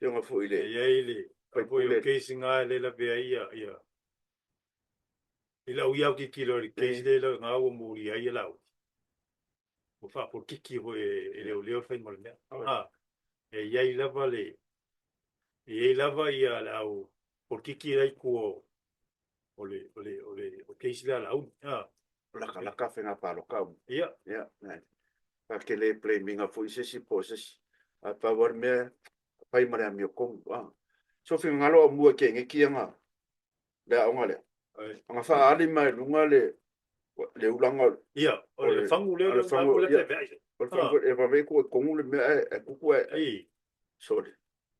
Fionga fo ile. Ia ile. Pai po le keisi ngā le la vea ia. Ila uiau ki kilo le keisi le la ngā ua muri ai lau. O wha por kiki ho e leo whai mara mea. E iai lava le. E iai lava ia lau por kiki rai kua o keisi le lau. Laka whenga palo kau. Ia. Pa ke le play minga fo isesi po isesi. Pa war mea pai mara mi o kongu. So fi ngalo mua ke nge kianga. Le aonga le. Anga wha ali mai lunga le ulanga. Ia. O le whangu leo le whangu le te vea. O le whangu e waweko e kongu le mea e kuku e. Sorry.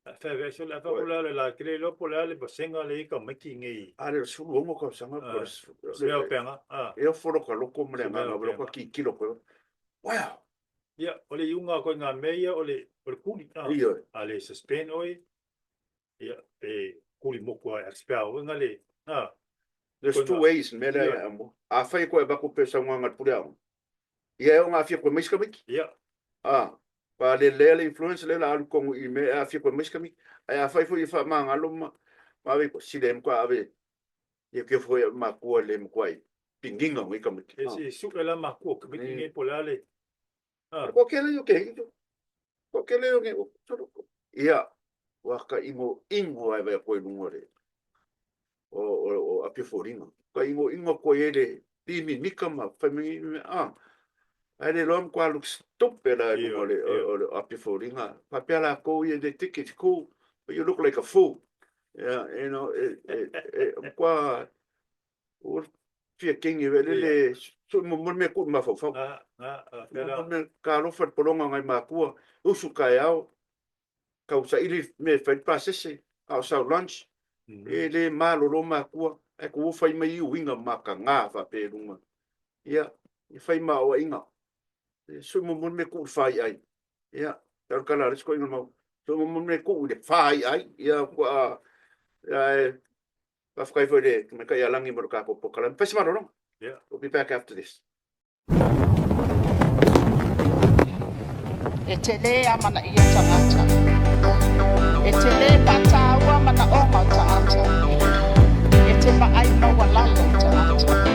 Fa ve so la fa pula la kile lo pula le basenga le ka maki ngi. Ale su mo ko sanga por. Leo penga. E foro ka loko mre nga lo ko ki kilo ko. Wow. Ya, ole yunga ko nga meia ole kuli. Iyo. Ale suspend oi. Ya, kuli mo ko expel ngale. There's two ways me la amo. A fai ko ba ko pesa nga pula. Ia nga fi ko mais ka miki. Ya. Pa le influence le la ko i me a fi ko mais ka miki. Ai a fai fo i fa ma ngalo ma ve ko silem ko ave. Ia ke fo ma ko le mo kwai. Pinginga ngi ka miki. Ese su la ma ko miki ngi polale. Ko kele yo ke. Ko kele yo ke. Ia wa ka ingo ai va ko ngore. O api foringa. Ka ingo ko ele timi mikama family Ai lom kwa look stupid o api foringa. Papela ko ye the ticket ko. You look like a fool. Yeah, you know, kwa or fia kingi vele so mo me ku ma fo. Me ka lo fa polonga ngai ma ku. Usu ka yao. Ka usa ili me fa pasese. Au sa lunch. Le malo lo ma ku. E ku fa mai winga ma ka nga fa pe lunga. Ya, i fa ma o inga. So mo me ku fa ai. Ya, tal kala ris ko inga mo. So mo me ku de fa ai. Ya kwa I've got to make a young immo capo pocalam. Pesmaro. Yeah. We'll be back after this. Etele amana iya tangata. Etele patawa mana onga tangata. Etele aina walalo tangata.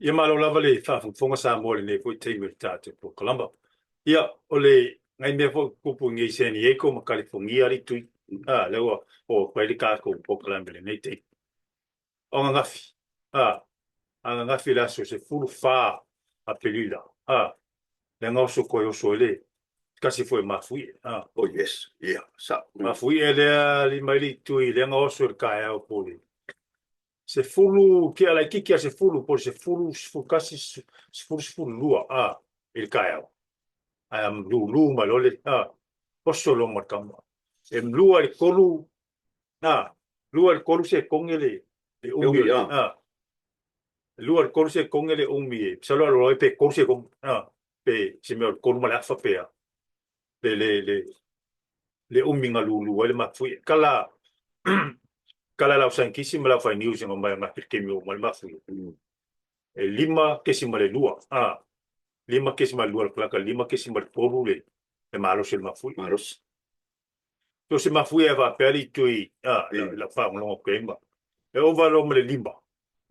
Ia malo lava le whaafonga sa mo le ne fo te me tātou po kalamba. Ia o le ngai mea fo kupu ngai San Diego ma California ri tui. Lewa o kwaili kako po kalamba le nei te. O nga ngafi. Anga ngafi la so se fulu wha a pelila. Le ngau so koe o so le. Kasi foi mafui. Oh, yes. Yeah. Sa. Mafui e lea li mai li tui le ngau so le kaya o poli. Se fulu ke ala kiki se fulu por se fulu kasi se fulu lua il kaya am lu malole posso lo markama lua il kolu lua il kolu se kongele le umi lua il kolu se kongele umi salo lo pe kolu se kong pe se me kolu mala fa pe le umi ngalu le mafui kala kala la usan kisi mala fa news ngo mai ma ke mi o mal ma fu e lima ke si male lua lima ke si mal lua plaka lima ke si mal poru le malo se ma fu Maros. to se ma fu e va peri tui la fa ngo ke ma e o va lo male lima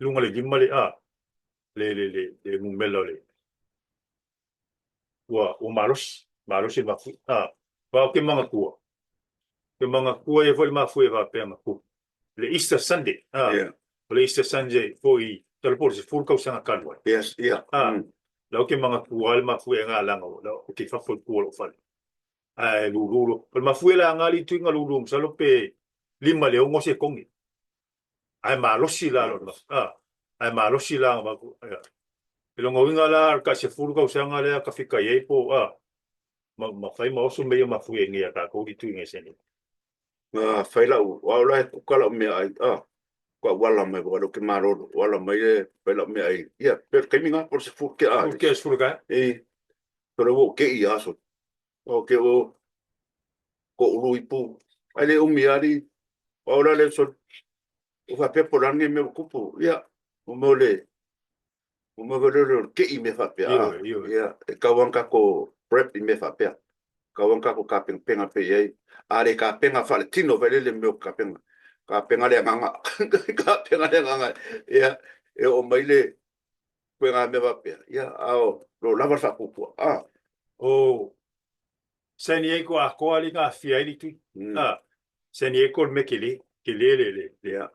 lunga le lima le le mu melo le wa o malos se ma fu va ke manga kua e foi ma fu e va pe ma ku le Easter Sunday. Le Easter Sunday foi talpor se furka usanga kalwa. Yes, yeah. Lau ke mga kual mafue nga lang lau ke fa fol kual fal. Lulu. Pal mafue la ngali tu nga lulu salo pe lima le ngo se kongi. Ai malosi la lo. Ai malosi la ma ku. Pero ngo winga la ka se furka usanga le ka fika ye po ma fai ma oso me mafue ngia ka ko itu ngeseni. Fai lau, wala ku kala me ai, kwa wala me wala ke maro, wala me fai lau me ai. Ia, per kaiminga por se fuke ai. Fuke es furka? Pero wo ke i aso. O ke o ko ulu ipu. Ai le umi ari, wala le so, o fa pe por ange me kupu. Ia, o mo le ke i me fa pe. Ia, kawanka ko prep i me fa pe. Kawanka ko ka penga pe ai. Are ka penga fale tino vele le meu ka penga le nganga ka penga le nganga ya o maile penga me va pe ya ao lo lava sa pupu o San Diego a ko ali nga fia ili tu San Diego me kele le ya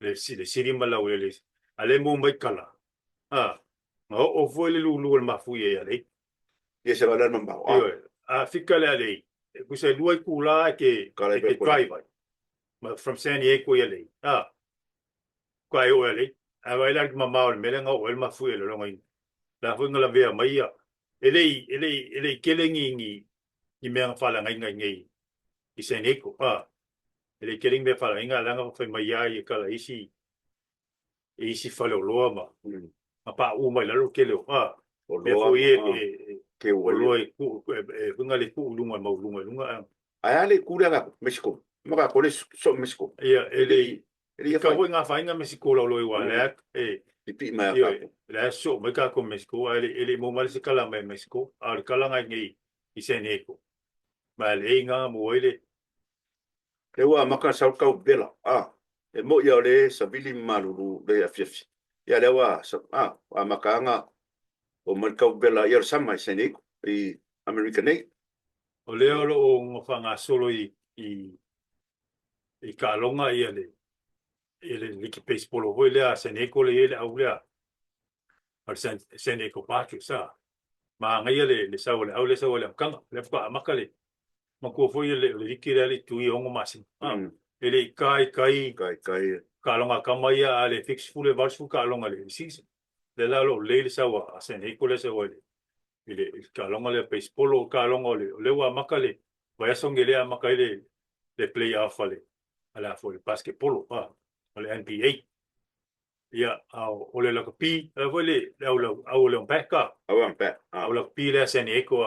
le siri mala le ale mo mai kala o foi le lulu ma fuye ya le ye se va dar mamba fika le ale kusa dua kula ke drive from San Diego ya le kwa yo le ava ila mama o melenga o el mafu le longa la fu ngala vea mai ya ele kelengi ni me fala ngai i San Diego ele keling me fala inga langa fa mai ya i kala isi fala lo ma pa u mai la lo kele o lo ke o lo funga le ku lunga ai le kura ga Mexico maka ko le so Mexico ia ele ka ho nga fa inga Mexico lo i le pi mai la so me ka ko Mexico ele mo mal se kala me Mexico al kala ngai i San Diego ma le nga mo ele e wa maka sa ka bela e mo ia le sabili maluru le afiafi ia le wa maka nga o marka bela ia sama San Diego i American Aid o leo lo o ngofanga solo i ka longa ia le liki pes polo ho le a San Diego le ele au le al San Diego pachu sa ma ngai le sa ole au le sa ole kanga le pa makale ma ko foi le liki le tu i ongo masin ele kai ka longa kamaia ale fix fule valsu ka longa le sis le la lo le sa wa San Diego le sa ole ile ka longa le pes polo ka longa le wa makale vai songele a makale le play off ale ala fo le basket polo le NBA ia o le la pi le au le peka au la pi le San Diego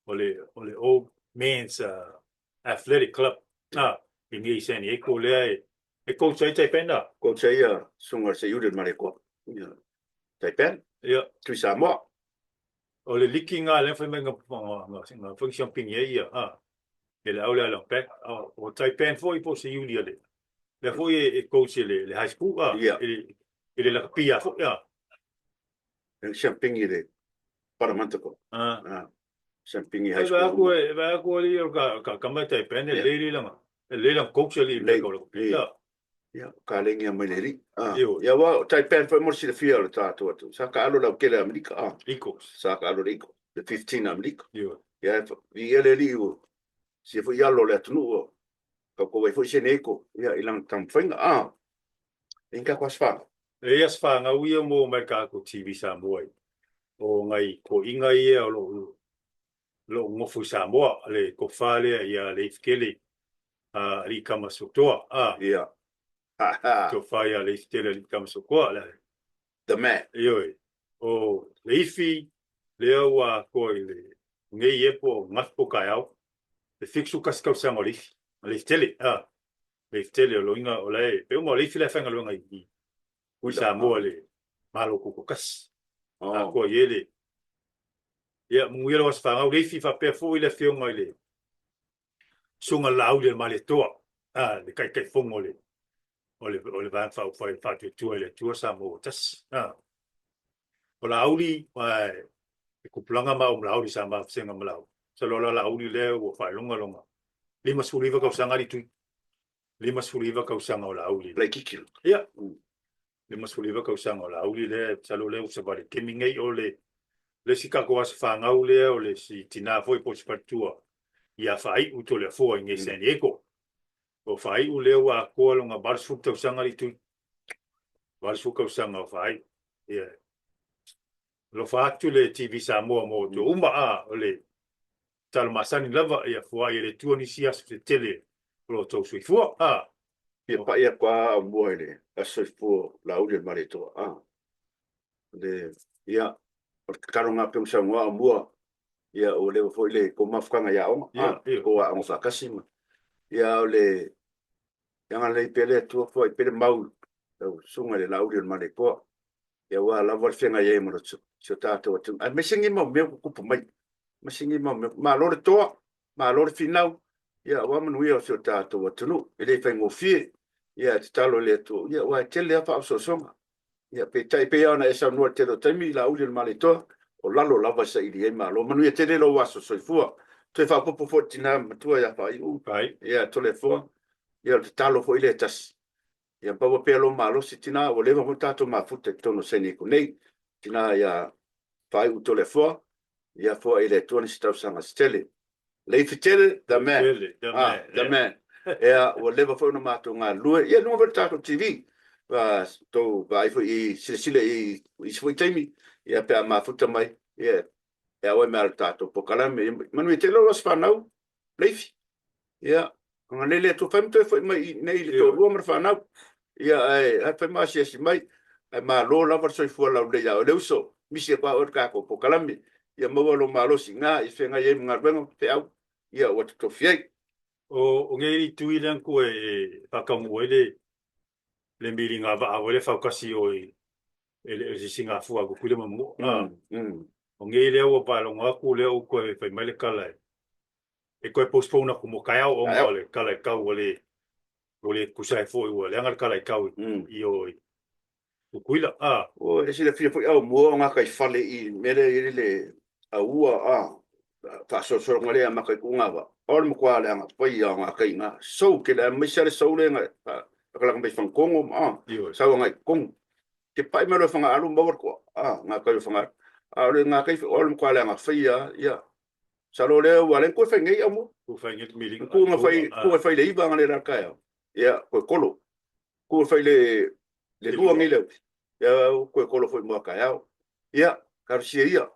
o le old men's athletic club in San Diego le coach ai penda coach ai sunga se yude mareko Taipan ia tu Samoa o le likinga le fa menga function pinga ia ele au le pe o Taipan foi po se yude le foi coach le high school ele la pia fo champingi le paramantako champingi high school va ko li ka kamata pen le lang coach li le ko ya kalengi ameleri ya wa taipan foi morsi le fia le tato atu sa ka alo la kele amerika iko sa ka alo iko the 15 amerika ya vi ele li u si foi ya lo le tunu ka ko foi se neko ya ilang tam fenga inka kwa sfa e asfa nga wi mo merka ko tv sa boy o ngai ko inga ia lo ngofu sa mo le ko fale ya le fikele ri kama sotoa ya to fire le fikele ri kama sokoa la the man yo o le fi le wa ko le ngai e po maspo kayao le fixu kaska sa mo le fikele le fikele lo inga o le pe mo le file fanga lo ngai sa mo le malo ko kas ko yele ya muia was fanga le fi fa pe fo ile fi ngai le sunga lau le male toa le kai fongo le ole van fa tu ele tu sa mo tas o la auli ku planga ma o lauli sa ma senga malau so lo la auli le o fa longa lima suliva ka usanga di tu lima suliva ka usanga o la auli le kikil ya lima suliva ka usanga o la auli le salo le usa bari kemingai ole le sika ko as fa ngaule ole si tina foi po spatua ia fai uto le fo nge seneko o fai u le wa ko longa barsu te usanga di tu barsu ka usanga fai ia lo fatto le TV sa mo to uma ole tal masani lava ia fo ia le tuoni sia se tele lo to sui fo ia pa ia kwa boile aso fo la ule marito de ia karonga pe usa mo mo ia o le fo ile ko mafkanga ya o ko a fa kasima ia ole yang le pele tu fo pele mau sunga le la ule marito ia wa la vol fenga ye mo so tato tu a mesingi mo me ku mai mesingi mo ma lo to ma lo final ia wa manu ia so tato tu no ele fa ngo fi ia talo le tu ia wa tele fa so songa ia pe tai pe ana esa no te do temi la uli mali to o lalo lava sa ili ma lo manu ia tele lo wa so fu te fa popo fortina tu ia fa ia to le fo ia talo fo ile tas ia pa wa pelo malo sitina o leva mo tato ma futte tono seni ko nei tina ia fai u tole fo ia fo ile toni sta sanga stele le fitele da man ia o leva fo no mato nga lue ia no ver tato tv va to vai fo I sile I fo temi ia pe ma futte mai ia o me tato po kala me manu te lo fa nau leif ia nga le to fam to fo mai nei le to ro mer fa nau ia ai fa ma si mai ma lo la verso fu la le ya le uso mi se pa or ka ko kalami ia mo lo malo singa I fenga ye ngar bengo pe au ia o to fiai o ngei tu ilan ko pa ka mo le miringa va o le fa kasi o ele singa fu a ku le mo o ngei le o pa lo ngaku le o ko fa mai le kala e ko postpone ko mo ka o mo le kala ka o le kusai fo o le ngar kala ka I kuila o ese le fia foi au mo nga kai fale I mere le a ua fa so ngale ma kai kunga ba ol mo kwa le nga pai nga kai nga so ke le me sale so le nga ka lang be fang kongo sa nga kong ke pai me lo fanga alu mo ko nga kai fanga le nga kai ol mo kwa le nga fia ya sa lo le wa le ko fa ngai amo ku fa ngai mi ku nga fa le iba nga le ra kai ya ko kolo ku fa le lua ngai le ya ko ko lo foi mo ka ya karsia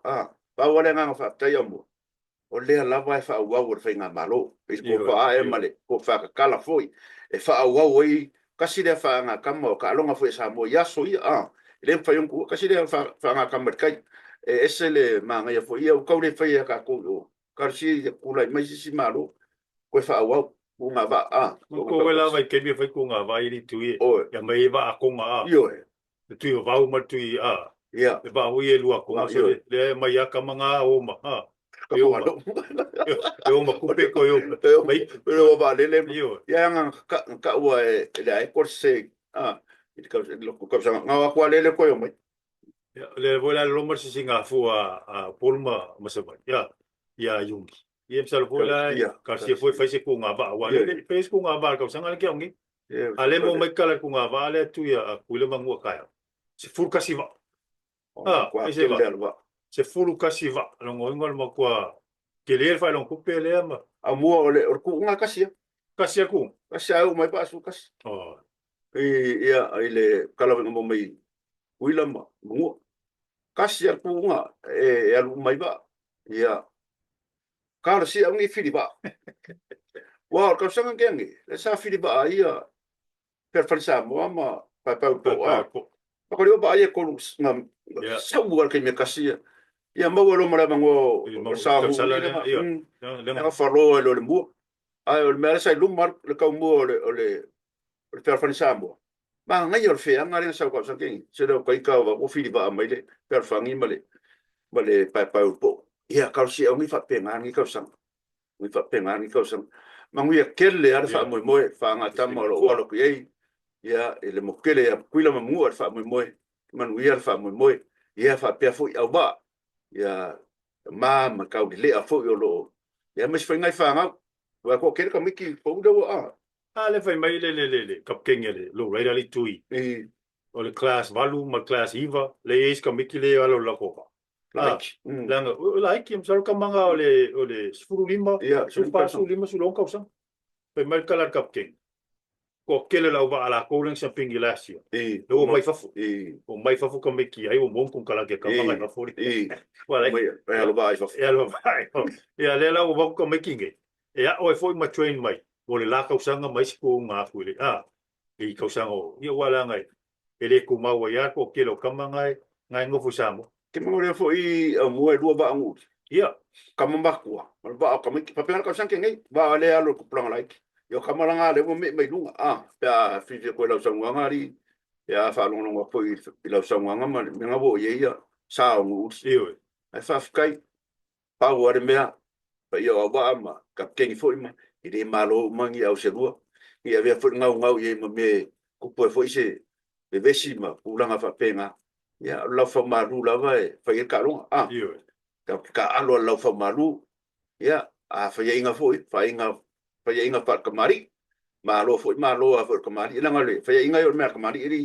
pa wala nga fa ta yamo o le la vai fa wa wo fa nga malo ko fa male ko fa kala foi e fa wa oi kasi le fa nga kamo ka longa foi sa mo ya so le fa yon ko kasi le fa nga kamar kai ese le manga ya foi o ko le fa ya ka ko karsia ku la mai si malo ko fa wa nga ba ko la vai ke bi fa ku nga vai ri tu ya mai ba ko nga yo tu yo va uma tu ia e ba wi lua ko le mai ya ka manga o ma eu ma kupe ko yo mai pero va le ya nga ka wa le ai por se lo ko sa nga wa kwa le ko yo mai Le vola lomar si singa fua polma masaba. Ya yungi. Ia msal vola kasi foi fai se kunga ba wa le fes kunga ba ka sanga ke ongi. Ale mo mai kala kunga ba ale tu ya kuile mangua kaya. Se fur kasi va. Ese va. Se fur kasi va. Longo ngol ma kwa ke le fa long kupe le ma. A mua ole kunga kasi. Kasi aku. Kasi au mai ba su kasi. Ia ile kala mo mai kuila ma mua. Kasi kunga alu mai ba. Ia kala si ongi fili ba. Wow, kau sangat kengi. Sa fili ba ia perfansa mo ama pa po. Ako rio ba ia ko ngam sa buat ke me kasi. Ia mau lo mara bango sa hu. Ia falo lo lembu. Ai o mera sai lumar le kau mo ole perfansa mo. Ma ngai o fe ngare sa ko sa kengi. Se do kai ka o fili ba mai le perfangi male. Male pa po. Ia kau si ongi fa penga ngi kau sang. Ngi fa penga ngi kau sang. Manguia kele ar fa mo fa ngata mo lo ko ye. Ia ele mo kele ya kuila mo ar fa mo manguia ar fa mo ia fa pe fo au ba ia ma ka le a fo yo lo ia mes fa ngai fa nga wa ko kele ka miki po do le fa mai le kapkenga le lo right ali tui o le class valu ma class iva le is ka miki le alo la ko langa like im sal ka manga o le sfuru lima su pa su lima su long ka sa pe mai kala kapkenga ko kele la va ala ko lang sa pingilasio lo mai fafu o mai fafu ka meki ai o mon kun kala ke ka mai fafu wala ai lo vai fafu lo vai ya le la o va ka meki nge ya o foi ma train mai o le la ka usanga mai ko nga ku le e ka usanga o ia wala ngai ele ku ma wa ya ko kelo ka ngai ngofu samo ke mo le foi a mo e do ba ngu ia ka mamba ku ba ka meki pa pe ka usanga ngai ba le alo ku plan like yo kamalanga le mo me lunga pa fije ko la sangwa ngari ya fa lo no ko la sangwa ngama me ngabo ye ya sa ngu iyo ai fa kai pa wa re mea pa yo ba ma ka kengi fo ma i malo mangi au se lua i ave fo ngau ye me ku po fo se be vesi ma ulanga fa penga ya la fa malu la va fa ye ka lo iyo ka alo la fa malu ya fa ye inga fo fa inga fa inga fa kamari malo fo malo fa kamari ila ngale fa inga yo mer kamari ri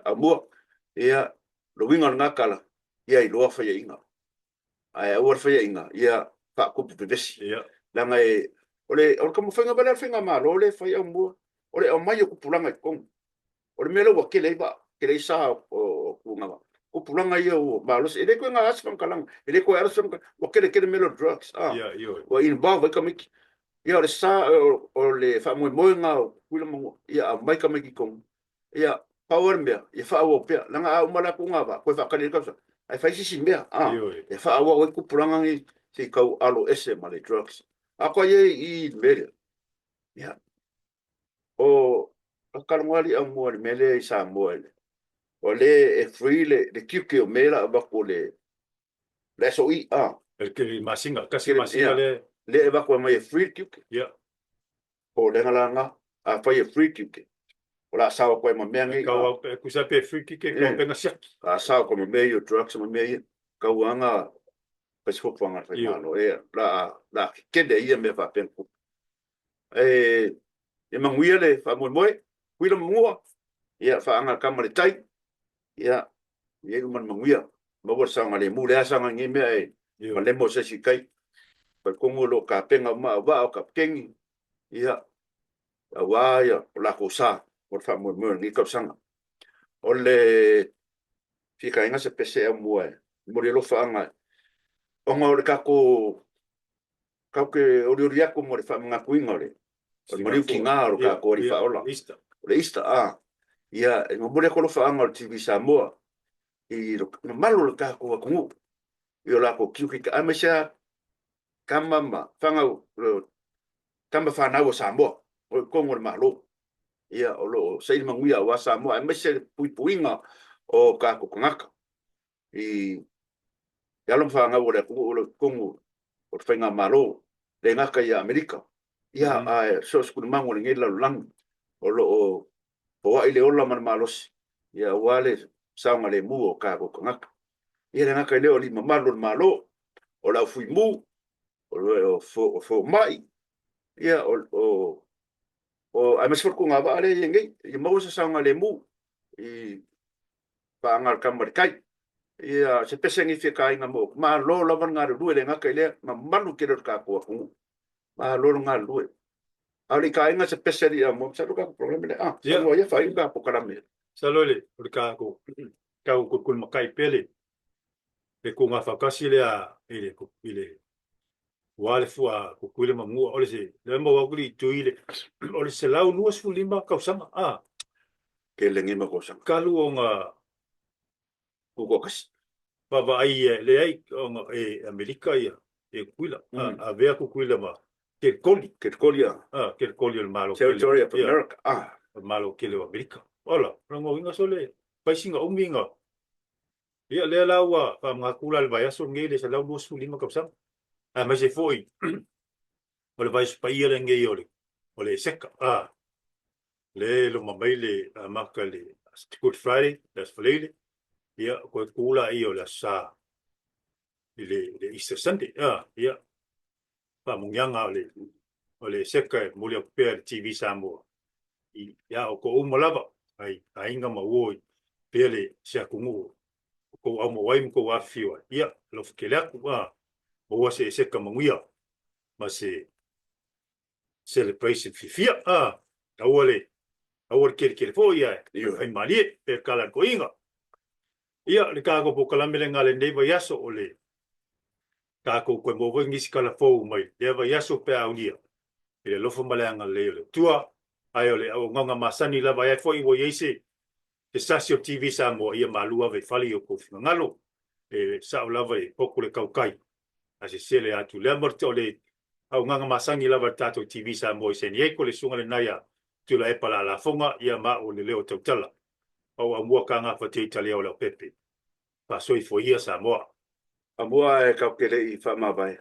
amo ia lo winga ngakala ia i lo fa inga ai o fa inga ia fa ku pe vesi la ngai ole o como fa ngabala fa nga malo le fa amo ole o mai ku pulanga kon ole melo wa kele ba kele sa o ku nga ku pulanga yo malo se ele ko nga as kalang ele ko ara som wa kele melo drugs wa involve kamiki ia le sa o le fa mo nga kula mo ia mai ka mai kong ia power me ia fa o pe langa o mala ku nga ba ko fa ka le ka ai fa si me ia fa o ku pulanga ni se ka alo ese male drugs a ko ye I me ia o ka ngwali a mo le mele sa mo o le free le kike o mela ba ko le so I el que masinga kasi masinga le ba ko mai free kike o le nga a fa ye free kick o la sa ko ma me ngi ka ku sa pe free kick ko pe na sia a sa ko me yo drugs ma me ka wanga pa se ko nga fa no la ke de ia me fa pen ku e manguile fa mo kuila mo ia fa anga ka ma le tai ia ye man manguia ma wo sa nga le mu le sa nga ngi me ma le mo se si kai pa ko mo lo ka penga ma va o ka kengi ia wa ya la cosa por fa mo ni ka sanga o le fika inga se pese mo mo le lo fa nga o nga o ka ke o le ria ko mo le fa nga kuinga le o mo le kinga o ka ko ri fa ola le ista ia mo le ko lo fa nga o tv sa mo I no malo le ka ko ko yo la ko ki ka amesha kama fanga kama fa na wo sa mo o kongo malo ia o lo sei manguia wa sa mo ai mese puinga o ka ko ngaka I ya lo fa nga wo le kongo o fenga malo le ngaka ia Amerika ia ai so sku mango le ngela lang o lo o ai le ola man malos ia wale sa nga le mu o ka ko ngaka ia le ngaka leo li mamalo malo o la fui mu o fo mai ia o ai mas ko nga ba le ngai i mo sa nga le mu i pa ngal kamar kai ia se pesengi fika inga mo ma lo la van nga lu le ngaka le mamalu ke ka ko ma lo nga lu ali ka inga se peseri mo sa ka problema le Yeah. so ia fa inga po kala me Salole, o le kako, kau kukul makai pele. E ko ngā whakasi lea, ile, wale fua, kukuile mamua, ole se, le mo wakuri tuile, ole se lau nuas fu lima kausanga, ke le ngima ko sang kalu o ngā, ko kas baba ai, le ai, o ngā, Amerika ia, e kuila, a vea kukuile ma, ke koli, ke kolia ke koli o le malo. territory of Ia, America malo kele o Amerika. Ola, rango inga sole, paisinga uminga. Ia lea laua, pa mga kula le vaiaso ngei le sa lau nuas fu lima kausanga. Mai se foi. O le vais pa ia le ngei o le seka. Le lo mamai le maka le Good Friday, das falele. Ia ko kula i o la sa. Le Easter Sunday. Ia. Pa mungyanga o le seka muli o pe TV Samoa. Ia o ko umolava. Ai ainga ma woi. Pele sia kungu. Ko amo waim ko afiwa. Ia lo fikeleku o se seka manguia. Ma se celebration fifia awale kere fo ia ai mali pe kala ko inga ia le ka ko pokala mele ngale neiva yaso ole ka ko mo ngisi kala fo mai neiva yaso pe aulia ile lofo malanga le tua ai ole o nganga masani lava ia fo i wo yese te sasio TV Samoa ia malua ve fali o ko ngalo sa lava e pokule kaukai ase sele atu le morto le au nganga masangi lava tato TV Samoa se ni ko le sunga le naya tula e pala la fonga ia ma o le leo tautala au amua kanga fate italia o le pepe pa soi fo ia Samoa amua e ka kele i fa ma vai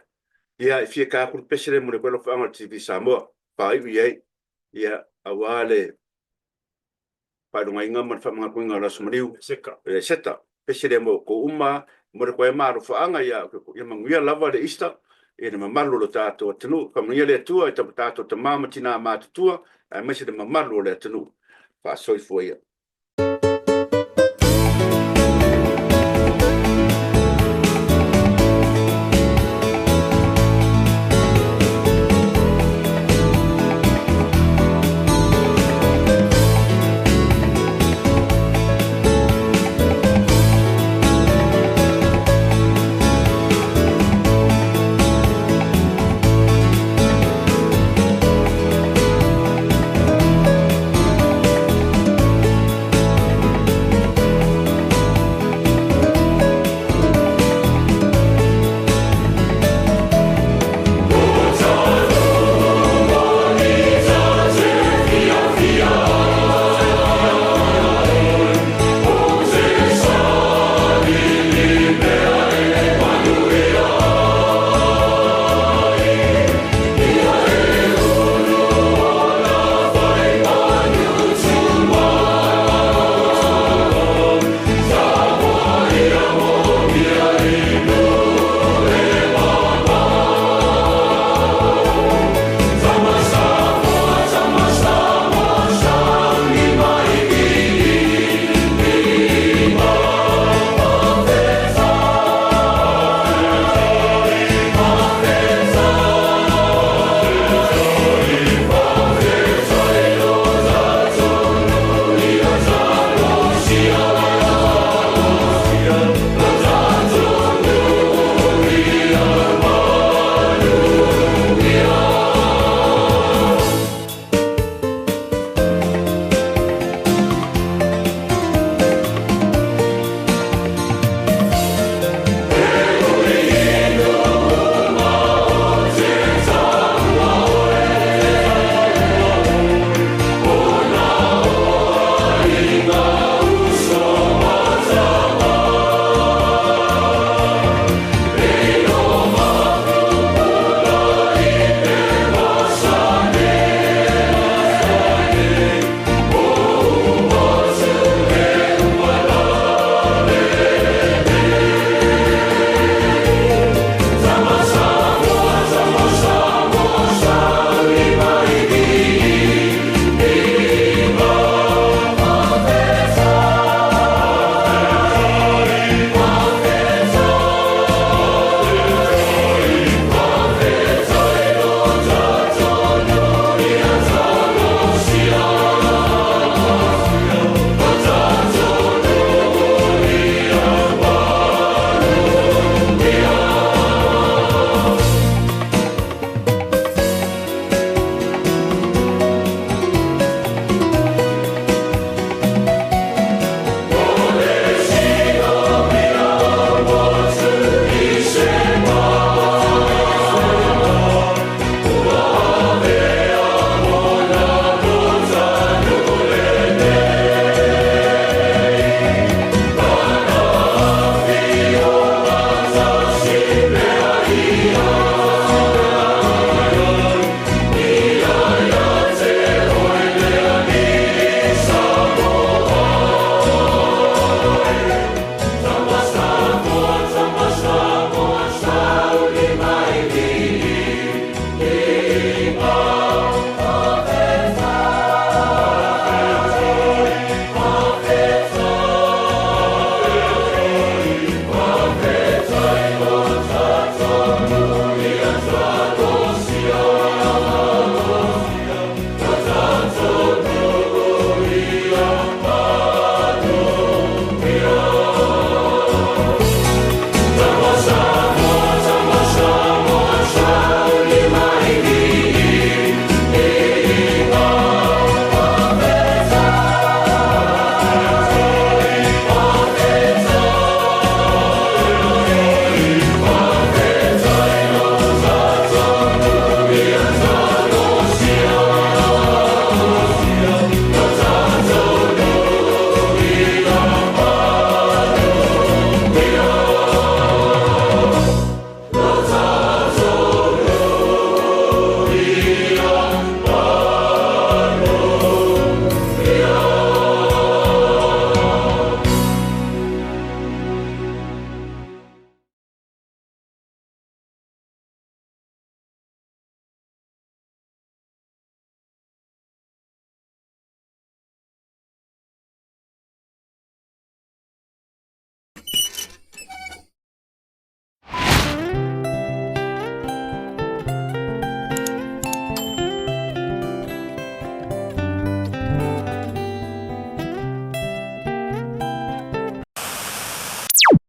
ia fie ka ku pesere mo le ko fa ngal TV Samoa pa i ia awale pa dunga inga man fa mga kuinga la sumriu seka seta pesere mo ko uma mo le ko e maru fa anga ia manguia lava le ista e mamalu lo tato tunu ka mia le tua e tato te mama tina ma tua ai mai se mamalu le tunu fa soi foi